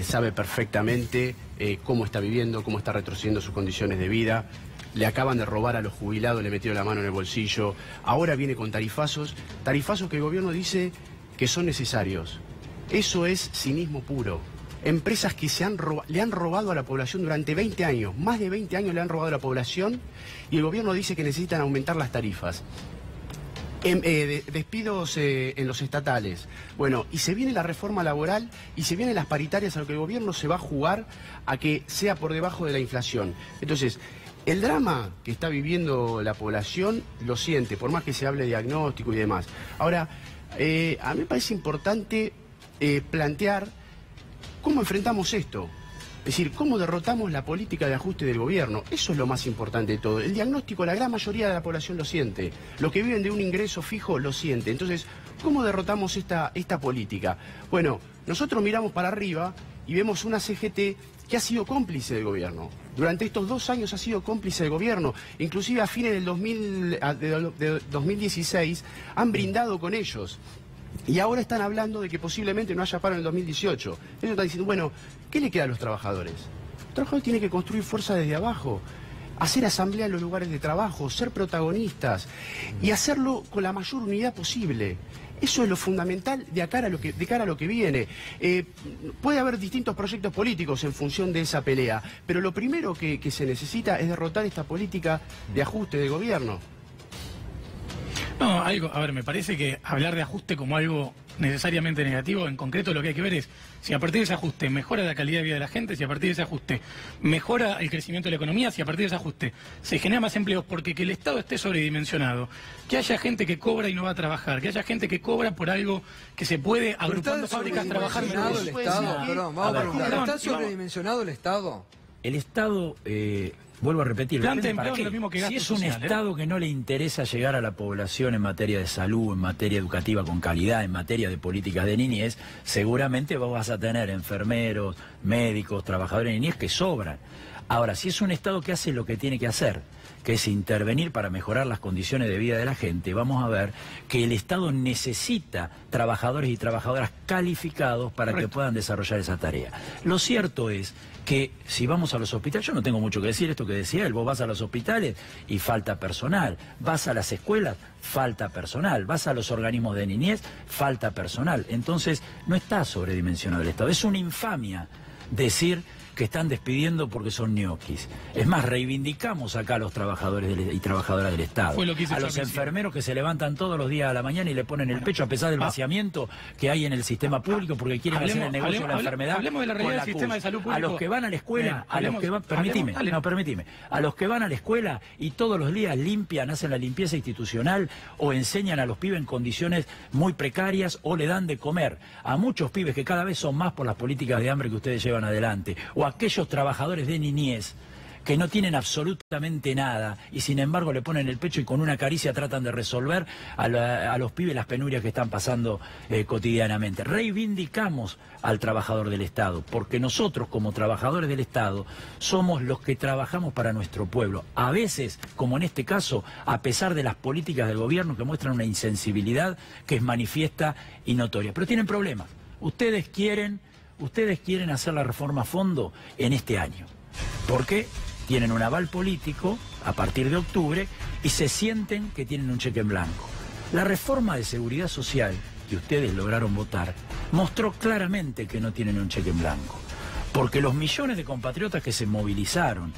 sabe perfectamente cómo está viviendo, cómo está retrocediendo sus condiciones de vida. Le acaban de robar a los jubilados, le metieron la mano en el bolsillo. Ahora viene con tarifazos que el gobierno dice que son necesarios. Eso es cinismo puro. Empresas que le han robado a la población durante 20 años, más de 20 años le han robado a la población y el gobierno dice que necesitan aumentar las tarifas. Despidos en los estatales. Bueno, y se viene la reforma laboral y se vienen las paritarias a lo que el gobierno se va a jugar a que sea por debajo de la inflación. Entonces, el drama que está viviendo la población lo siente, por más que se hable de diagnóstico y demás. Ahora, A mí me parece importante plantear cómo enfrentamos esto. Es decir, cómo derrotamos la política de ajuste del gobierno. Eso es lo más importante de todo. El diagnóstico, la gran mayoría de la población lo siente. Los que viven de un ingreso fijo lo sienten. Entonces, ¿cómo derrotamos esta política? Bueno, nosotros miramos para arriba y vemos una CGT que ha sido cómplice del gobierno. Durante estos 2 años ha sido cómplice del gobierno. Inclusive a fines del 2016 han brindado con ellos. Y ahora están hablando de que posiblemente no haya paro en el 2018. Ellos están diciendo, bueno, ¿qué le queda a los trabajadores? Los trabajadores tienen que construir fuerza desde abajo, hacer asamblea en los lugares de trabajo, ser protagonistas y hacerlo con la mayor unidad posible. Eso es lo fundamental de cara a lo que viene. Puede haber distintos proyectos políticos en función de esa pelea, pero lo primero que se necesita es derrotar esta política de ajuste del gobierno. No, a ver, me parece que hablar de ajuste como algo necesariamente negativo, en concreto lo que hay que ver es si a partir de ese ajuste mejora la calidad de vida de la gente, si a partir de ese ajuste mejora el crecimiento de la economía, si a partir de ese ajuste se genera más empleos, porque que el Estado esté sobredimensionado, que haya gente que cobra y no va a trabajar, que haya gente que cobra por algo que se puede agrupando fábricas trabajar menos. ¿El Estado? Perdón, vamos a preguntar. ¿Está sobredimensionado el Estado? El Estado... vuelvo a repetir, ¿para qué? Si es un Estado que no le interesa llegar a la población en materia de salud, en materia educativa con calidad, en materia de políticas de niñez, seguramente vos vas a tener enfermeros, médicos, trabajadores de niñez que sobran. Ahora, si es un Estado que hace lo que tiene que hacer, que es intervenir para mejorar las condiciones de vida de la gente, vamos a ver que el Estado necesita trabajadores y trabajadoras calificados para que puedan desarrollar esa tarea. Lo cierto es que si vamos a los hospitales, yo no tengo mucho que decir esto que decía él, vos vas a los hospitales y falta personal, vas a las escuelas, falta personal, vas a los organismos de niñez, falta personal. Entonces no está sobredimensionado el Estado. Es una infamia decir que están despidiendo porque son ñoquis. Es más, reivindicamos acá a los trabajadores y trabajadoras del Estado, a los enfermeros que se levantan todos los días a la mañana y le ponen el pecho a pesar del vaciamiento que hay en el sistema público porque quieren hacer el negocio de la enfermedad. Hablemos de la realidad del sistema de salud público. A los que van a la escuela, a los que van, permitime, a los que van a la escuela y todos los días limpian, hacen la limpieza institucional o enseñan a los pibes en condiciones muy precarias o le dan de comer a muchos pibes que cada vez son más por las políticas de hambre que ustedes llevan adelante, o aquellos trabajadores de niñez que no tienen absolutamente nada y sin embargo le ponen el pecho y con una caricia tratan de resolver a los pibes las penurias que están pasando cotidianamente. Reivindicamos al trabajador del Estado, porque nosotros como trabajadores del Estado somos los que trabajamos para nuestro pueblo. A veces, como en este caso, a pesar de las políticas del gobierno que muestran una insensibilidad que es manifiesta y notoria. Pero tienen problemas. Ustedes quieren hacer la reforma a fondo en este año. ¿Por qué? Tienen un aval político a partir de octubre y se sienten que tienen un cheque en blanco. La reforma de seguridad social que ustedes lograron votar mostró claramente que no tienen un cheque en blanco. Porque los millones de compatriotas que se movilizaron,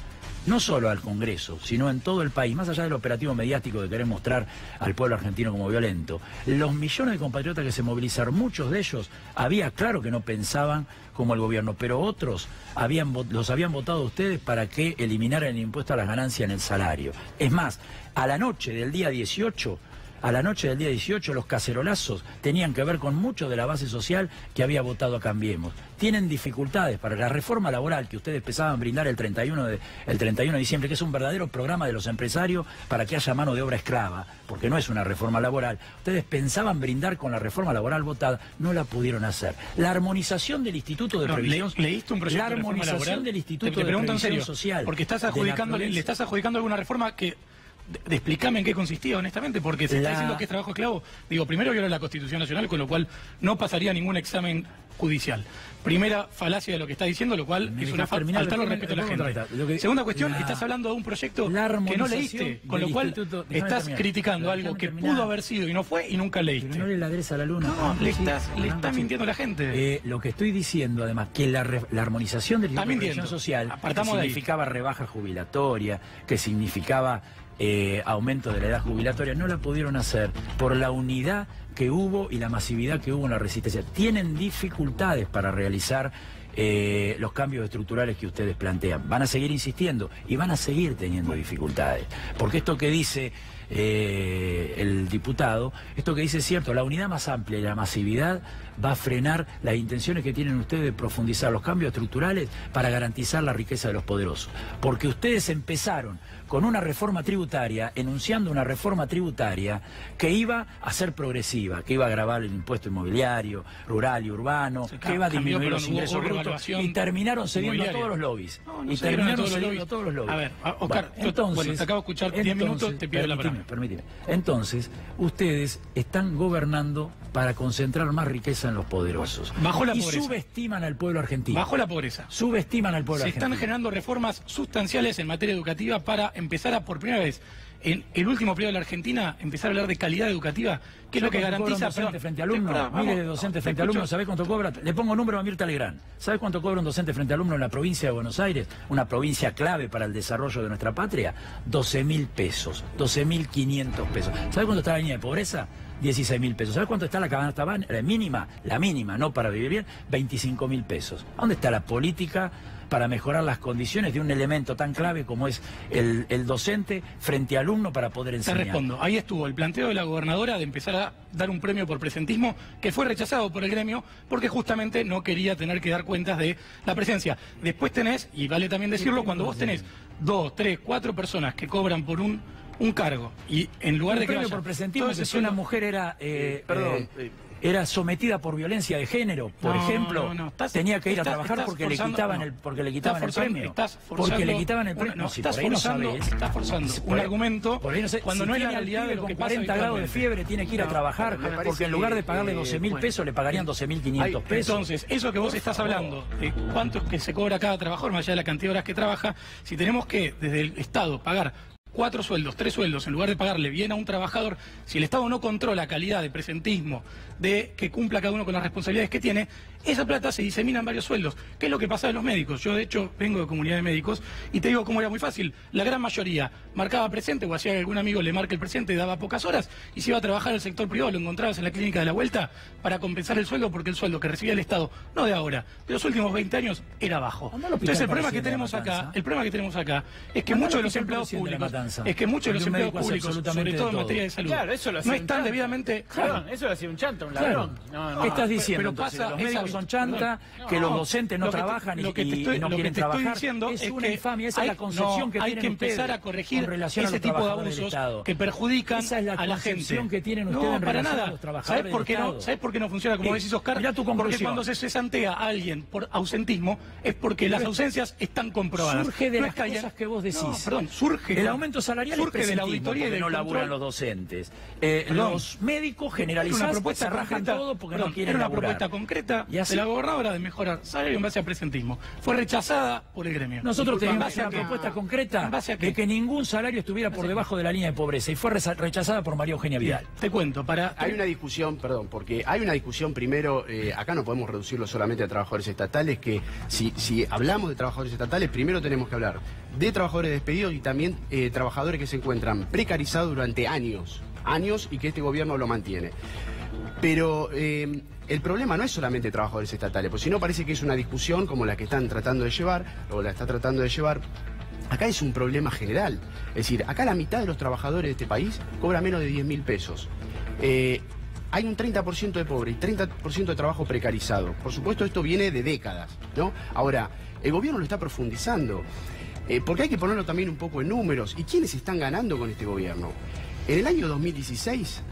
no solo al Congreso, sino en todo el país, más allá del operativo mediático de querer mostrar al pueblo argentino como violento, los millones de compatriotas que se movilizaron, muchos de ellos, había claro que no pensaban como el gobierno, pero otros los habían votado a ustedes para que eliminaran el impuesto a las ganancias en el salario. Es más, a la noche del día 18, los cacerolazos tenían que ver con mucho de la base social que había votado a Cambiemos. Tienen dificultades para la reforma laboral que ustedes pensaban brindar el 31 de diciembre, que es un verdadero programa de los empresarios para que haya mano de obra esclava, porque no es una reforma laboral. Ustedes pensaban brindar con la reforma laboral votada, no la pudieron hacer. La armonización del Instituto de Previsión Social. ¿Leíste un proyecto de reforma laboral? Del Instituto de Previsión Social. Porque le estás adjudicando alguna reforma que... Explícame en qué consistía, honestamente, porque se está diciendo que es trabajo esclavo. Digo, primero viola la Constitución Nacional, con lo cual no pasaría ningún examen judicial. Primera falacia de lo que está diciendo, lo cual es una falta de respeto a la gente. Segunda cuestión, estás hablando de un proyecto que no leíste, con lo cual estás criticando algo que pudo haber sido y no fue y nunca leíste. Pero no le ladres a la luna. No, le estás mintiendo a la gente. Lo que estoy diciendo, además, que la armonización del Instituto de Previsión Social que significaba rebaja jubilatoria, que significaba aumento de la edad jubilatoria, no la pudieron hacer por la unidad que hubo y la masividad que hubo en la resistencia. Tienen dificultades para realizar los cambios estructurales que ustedes plantean. Van a seguir insistiendo y van a seguir teniendo dificultades. Porque esto que dice el diputado, esto que dice es cierto, la unidad más amplia y la masividad va a frenar las intenciones que tienen ustedes de profundizar los cambios estructurales para garantizar la riqueza de los poderosos. Porque ustedes empezaron con una reforma tributaria, enunciando una reforma tributaria que iba a ser progresiva, que iba a gravar el impuesto inmobiliario, rural y urbano, que iba a disminuir los ingresos brutos, y terminaron cediendo a todos los lobbies. Y terminaron cediendo a todos los lobbies. A ver, Oscar, entonces, te acabo de escuchar 10 minutos, te pido la palabra. Permíteme. Entonces, ustedes están gobernando para concentrar más riqueza en los poderosos. Bajo la y pobreza. Subestiman al pueblo argentino. Bajo la pobreza. Subestiman al pueblo argentino. Se están generando reformas sustanciales en materia educativa para empezar a, por primera vez, en el último periodo de la Argentina, empezar a hablar de calidad educativa, que es lo que garantiza... docente frente a alumno, miles de docentes frente a alumno, ¿sabés cuánto cobra? Le pongo número a Mirta Legrand. ¿Sabés cuánto cobra un docente frente a alumno en la provincia de Buenos Aires? Una provincia clave para el desarrollo de nuestra patria. 12.000 pesos, 12.500 pesos. ¿Sabés cuánto está la línea de pobreza? 16.000 pesos. ¿Sabes cuánto está la canasta mínima? La mínima, no para vivir bien, 25.000 pesos. ¿Dónde está la política para mejorar las condiciones de un elemento tan clave como es el docente frente a alumno para poder enseñar? Te respondo. Ahí estuvo el planteo de la gobernadora de empezar a dar un premio por presentismo que fue rechazado por el gremio porque justamente no quería tener que dar cuentas de la presencia. Después tenés, y vale también decirlo, cuando vos tenés 2, 3, 4 personas que cobran por un cargo y en lugar de que premio por presentismo que si una mujer era sometida por violencia de género, por ejemplo, tenía que ir a trabajar porque le quitaban el premio. Porque le quitaban el premio. Estás forzando un argumento cuando no es la realidad de lo que pasa. 40 grados de fiebre tiene que ir a trabajar porque en lugar de pagarle 12.000 pesos le pagarían 12.500 pesos. Entonces, eso que vos estás hablando, de cuánto es que se cobra cada trabajador, más allá de la cantidad de horas que trabaja, si tenemos que desde el Estado pagar 4 sueldos, 3 sueldos, en lugar de pagarle bien a un trabajador, si el Estado no controla calidad de presentismo, de que cumpla cada uno con las responsabilidades que tiene, esa plata se disemina en varios sueldos. ¿Qué es lo que pasa de los médicos? Yo, de hecho, vengo de comunidad de médicos y te digo cómo era muy fácil. La gran mayoría marcaba presente o hacía que algún amigo le marque el presente, daba pocas horas y se iba a trabajar al sector privado, lo encontrabas en la clínica de la vuelta para compensar el sueldo, porque el sueldo que recibía el Estado, no de ahora, de los últimos 20 años, era bajo. Entonces el problema que tenemos acá es que muchos de los empleados públicos, sobre todo en materia de salud, no están debidamente... Claro, eso lo hacía un chanta, un ladrón. ¿Qué estás diciendo? Pero pasa, los médicos son chanta, que los docentes no trabajan y no quieren trabajar. Es una infamia, esa es la concepción que hay que empezar a corregir ese tipo de abusos que perjudican a la gente. Que tienen ustedes para nada. ¿Sabes por qué no funciona como decís, Oscar? Porque cuando se cesantea a alguien por ausentismo es porque las ausencias están comprobadas. Surge de las cosas que vos decís. Surge. El aumento salarial surge de la auditoría y de no laburan los docentes. Los médicos generalizados se rajan todo porque no quieren una laburar. Propuesta concreta de la gobernadora de mejorar salario en base a presentismo. Fue rechazada por el gremio. Nosotros teníamos una propuesta concreta de que ningún salario estuviera por debajo de la línea de pobreza y fue rechazada por María Eugenia Vidal. Te cuento, hay una discusión, porque hay una discusión primero, acá no podemos reducirlo solamente a trabajadores estatales, que si hablamos de trabajadores estatales, primero tenemos que hablar de trabajadores despedidos y también trabajadores que se encuentran precarizados durante años y que este gobierno lo mantiene. Pero el problema no es solamente trabajadores estatales, pues si no parece que es una discusión como la que están tratando de llevar, o la está tratando de llevar. Acá es un problema general. Es decir, acá la mitad de los trabajadores de este país cobra menos de 10.000 pesos. Hay un 30% de pobre y 30% de trabajo precarizado. Por supuesto, esto viene de décadas, ¿no? Ahora, el gobierno lo está profundizando, porque hay que ponerlo también un poco en números. ¿Y quiénes están ganando con este gobierno? En el año 2016,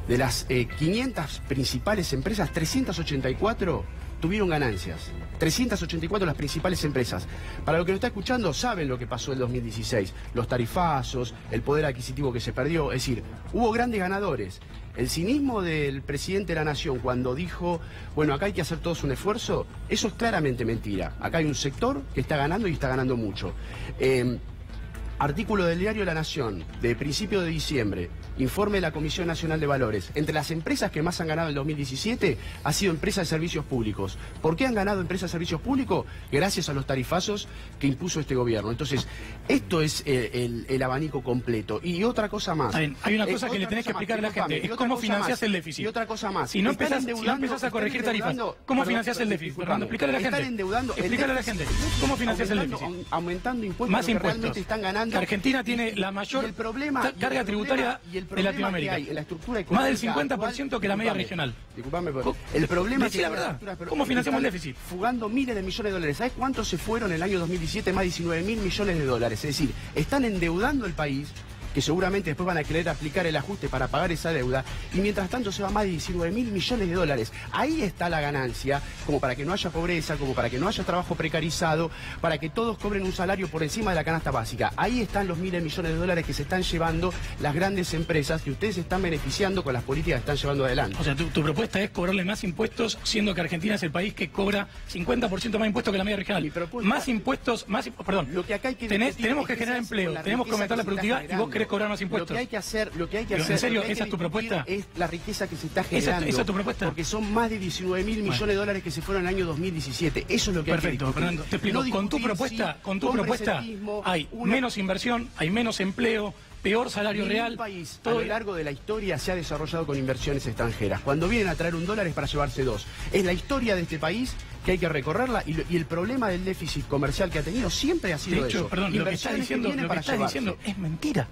de las 500 principales empresas, 384 tuvieron ganancias. 384 las principales empresas. Para lo que lo está escuchando, saben lo que pasó en el 2016. Los tarifazos, el poder adquisitivo que se perdió. Es decir, hubo grandes ganadores. El cinismo del presidente de la Nación cuando dijo, bueno, acá hay que hacer todos un esfuerzo, eso es claramente mentira. Acá hay un sector que está ganando y está ganando mucho. Artículo del diario La Nación, de principio de diciembre, informe de la Comisión Nacional de Valores. Entre las empresas que más han ganado en el 2017 ha sido empresas de servicios públicos. ¿Por qué han ganado empresas de servicios públicos? Gracias a los tarifazos que impuso este gobierno. Entonces, esto es el abanico completo. Y otra cosa más. Hay una cosa que le tenés que explicar a la gente, es cómo financias el déficit. Y otra cosa más. Si no empezás a corregir tarifas, ¿cómo financias el déficit? Explícale a la gente. Están endeudando. Explícale a la gente. ¿Cómo financias el déficit? Aumentando impuestos. Más que impuestos. Realmente están ganando que Argentina tiene la mayor carga tributaria de Latinoamérica. En la estructura más del económica 50% que la media regional. Disculpame, el problema es que la verdad. ¿Cómo financiamos el déficit? Fugando miles de millones de dólares. ¿Sabes cuántos se fueron en el año 2017? Más de 19.000 millones de dólares. Es decir, están endeudando el país, que seguramente después van a querer aplicar el ajuste para pagar esa deuda, y mientras tanto se va más de 19.000 millones de dólares. Ahí está la ganancia, como para que no haya pobreza, como para que no haya trabajo precarizado, para que todos cobren un salario por encima de la canasta básica. Ahí están los miles de millones de dólares que se están llevando las grandes empresas, que ustedes se están beneficiando con las políticas que están llevando adelante. O sea, tu propuesta es cobrarle más impuestos, siendo que Argentina es el país que cobra 50% más impuestos que la media regional. Más impuestos, perdón, lo que acá hay que tenemos que generar empleo, tenemos que aumentar la productividad y vos querés cobrar más impuestos. Lo que hay que hacer, ¿En serio esa es tu propuesta? Es la riqueza que se está generando. ¿Esa es tu propuesta? Porque son más de 19.000 millones de dólares que se fueron en el año 2017. Eso es lo que hay que discutir. Fernando, te explico. No con tu propuesta hay menos inversión, hay menos empleo, peor salario real. Un país a lo largo de la historia se ha desarrollado con inversiones extranjeras. Cuando vienen a traer $1 es para llevarse 2. Es la historia de este país que hay que recorrerla, y el problema del déficit comercial que ha tenido siempre ha sido eso. Perdón, lo que estás diciendo es mentira.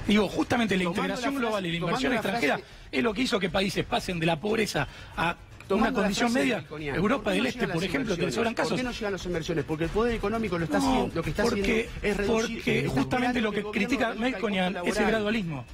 Digo, justamente la integración global y la inversión extranjera es lo que hizo que países pasen de la pobreza a una condición media. Europa del Este, por ejemplo, que le sobran casos. ¿Por qué no llegan las inversiones? Porque el poder económico lo está haciendo, lo que está haciendo es reducir. Porque justamente lo que critica Melconian es el gradualismo.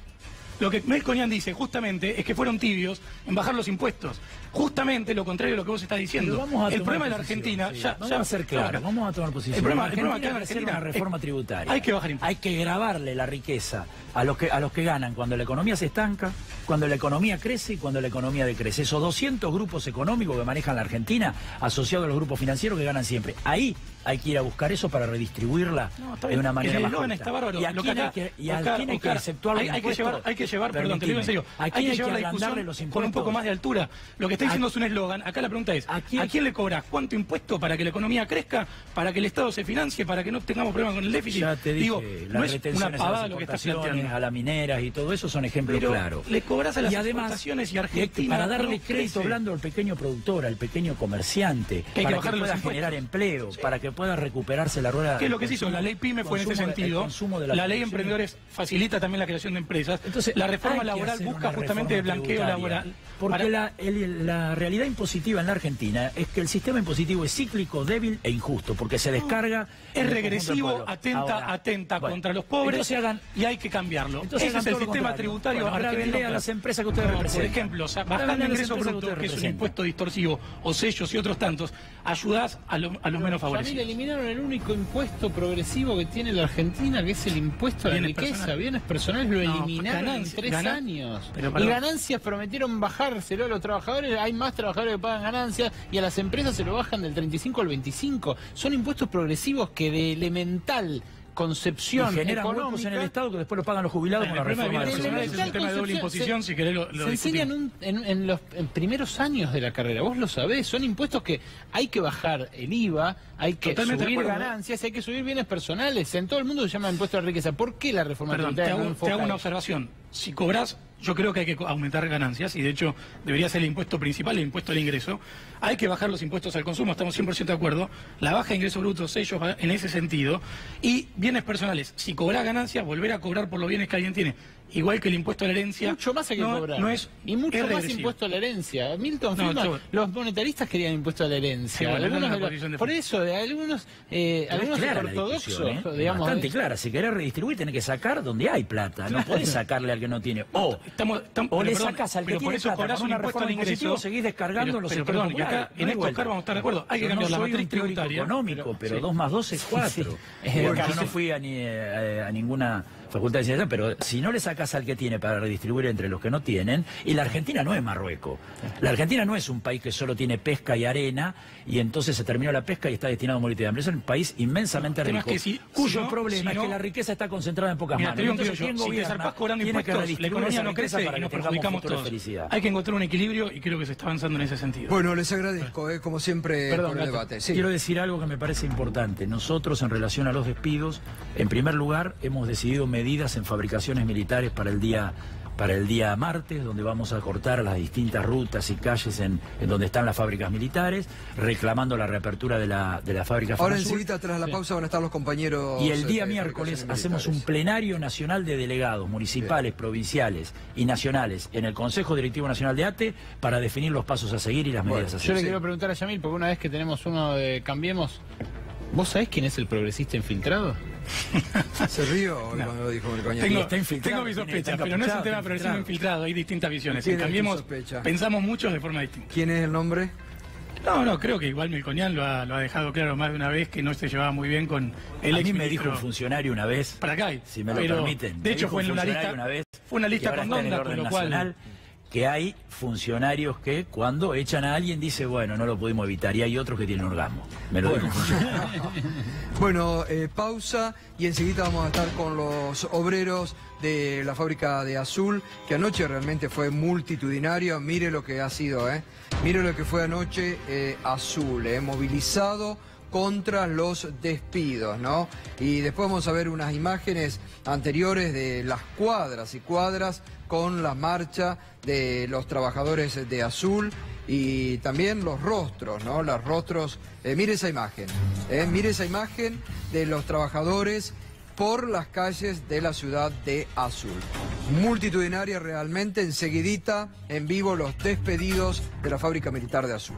Lo que Melconian dice justamente es que fueron tibios en bajar los impuestos. Justamente lo contrario de lo que vos estás diciendo. El problema de la Argentina, vamos a ser claros, vamos a tomar posición. El problema que en Argentina es una reforma tributaria. Hay que bajar impuestos. Hay que gravarle la riqueza a los que ganan cuando la economía se estanca, cuando la economía crece y cuando la economía decrece. Esos 200 grupos económicos que manejan la Argentina, asociados a los grupos financieros que ganan siempre. Ahí hay que ir a buscar eso para redistribuirla de una manera más justa. Está bárbaro. Y a quién hay que exceptuar los impuestos. Hay que llevar, perdón, te lo digo en serio, hay que llevar la discusión con un poco más de altura. Lo que está diciendo es un eslogan. Acá la pregunta es, ¿a quién le cobras cuánto impuesto para que la economía crezca, para que el Estado se financie, para que no tengamos problemas con el déficit? Ya te dije, digo, no es una pavada lo que estás planteando. A las mineras y todo eso son ejemplos claros. Le cobras a las exportaciones y Argentina para darle crédito hablando al pequeño productor, al pequeño comerciante, para que pueda generar empleo, para que pueda recuperarse la rueda. ¿Qué es lo que se hizo? La ley PYME fue en ese sentido. La ley Emprendedores facilita también la creación de empresas. Entonces, la reforma laboral busca justamente el blanqueo laboral. Porque la realidad impositiva en la Argentina es que el sistema impositivo es cíclico, débil e injusto, porque se descarga... Es regresivo, atenta contra los pobres y hay que cambiarlo. Ese es el sistema tributario argentino. A las empresas que ustedes representan. Por ejemplo, bajando el ingreso bruto, que es un impuesto distorsivo, o sellos y otros tantos, ayudás a los menos favorecidos. Eliminaron el único impuesto progresivo que tiene la Argentina, que es el impuesto a la riqueza. Bienes personales lo eliminaron en 3 años. Y ganancias prometieron bajárselo a los trabajadores. Hay más trabajadores que pagan ganancias y a las empresas se lo bajan del 35 al 25. Son impuestos progresivos que de elemental concepción generan huecos en el Estado que después lo pagan los jubilados con la reforma es un tema de doble imposición, si querés lo se enseñan en los primeros años de la carrera, vos lo sabés, son impuestos que hay que bajar el IVA, hay que subir ganancias, hay que subir bienes personales, en todo el mundo se llama impuesto a la riqueza. ¿Por qué la reforma tributaria no enfoca? Te hago una observación, si cobras, yo creo que hay que aumentar ganancias y de hecho debería ser el impuesto principal, el impuesto al ingreso. Hay que bajar los impuestos al consumo, estamos 100% de acuerdo. La baja de ingresos brutos, ellos en ese sentido. Y bienes personales, si cobras ganancias, volver a cobrar por los bienes que alguien tiene. Igual que el impuesto a la herencia. Mucho más hay que cobrar. Y mucho más impuesto a la herencia. Milton Friedman, los monetaristas querían impuesto a la herencia. Por eso, algunos ortodoxos, digamos. Bastante clara. Si querés redistribuir, tenés que sacar donde hay plata. No podés sacarle al que no tiene. O le sacás al que tiene plata con una reforma impositiva, seguís descargando los sectores populares. Acá, en estos casos vamos a estar de acuerdo. Hay que cambiar la matriz tributaria. Económico, pero 2 más 2 es 4. Yo no fui a ninguna facultad de ciencia, pero si no le sacas al que tiene para redistribuir entre los que no tienen, y la Argentina no es Marruecos. La Argentina no es un país que solo tiene pesca y arena, y entonces se terminó la pesca y está destinado a morir de hambre. Es un país inmensamente rico, cuyo problema es que la riqueza está concentrada en pocas manos. Entonces, si te zarpás cobrando impuestos, la economía no crece y nos perjudicamos todos. Hay que encontrar un equilibrio y creo que se está avanzando en ese sentido. Bueno, les agradezco, como siempre, por el debate. Sí. Quiero decir algo que me parece importante. Nosotros, en relación a los despidos, en primer lugar, hemos decidido medidas en fabricaciones militares para el día para el día martes, donde vamos a cortar las distintas rutas y calles en donde están las fábricas militares, reclamando la reapertura de la fábrica Ahora FONASUR. enseguida, tras la pausa, van a estar los compañeros. Y el día de miércoles fabricaciones hacemos un militares. plenario nacional de delegados municipales, provinciales y nacionales en el Consejo Directivo Nacional de ATE para definir los pasos a seguir y las medidas a Yo seguir. le quiero preguntar a Yamil, porque una vez que tenemos uno de Cambiemos, ¿vos sabés quién es el progresista infiltrado? ¿Se rió cuando lo dijo Melconian? Tengo mis sospechas, pero no es un tema de progresismo infiltrado, hay distintas visiones. ¿Quién En es tu Cambiemos sospecha? pensamos muchos de forma distinta. ¿Quién es el nombre? No, creo que igual Melconian lo ha dejado claro más de una vez que no se llevaba muy bien con el A ex mí me ministro. dijo un funcionario una vez, Para acá, si me lo pero, permiten. de Me hecho dijo fue en un una funcionario lista, una vez, fue una y lista ahora con está en el onda, con orden lo cual nacional, que hay funcionarios que cuando echan a alguien dice, bueno, no lo pudimos evitar, y hay otros que tienen orgasmo. Me lo dijo un funcionario. Bueno, pausa y enseguida vamos a estar con los obreros de la fábrica de Azul, que anoche realmente fue multitudinario. Mire lo que ha sido, mire lo que fue anoche Azul, movilizado contra los despidos, ¿no? Y después vamos a ver unas imágenes anteriores de las cuadras y cuadras con la marcha de los trabajadores de Azul y también los rostros, ¿no? Los rostros, mire esa imagen de los trabajadores por las calles de la ciudad de Azul. Multitudinaria realmente, enseguidita, en vivo, los despedidos de la fábrica militar de Azul.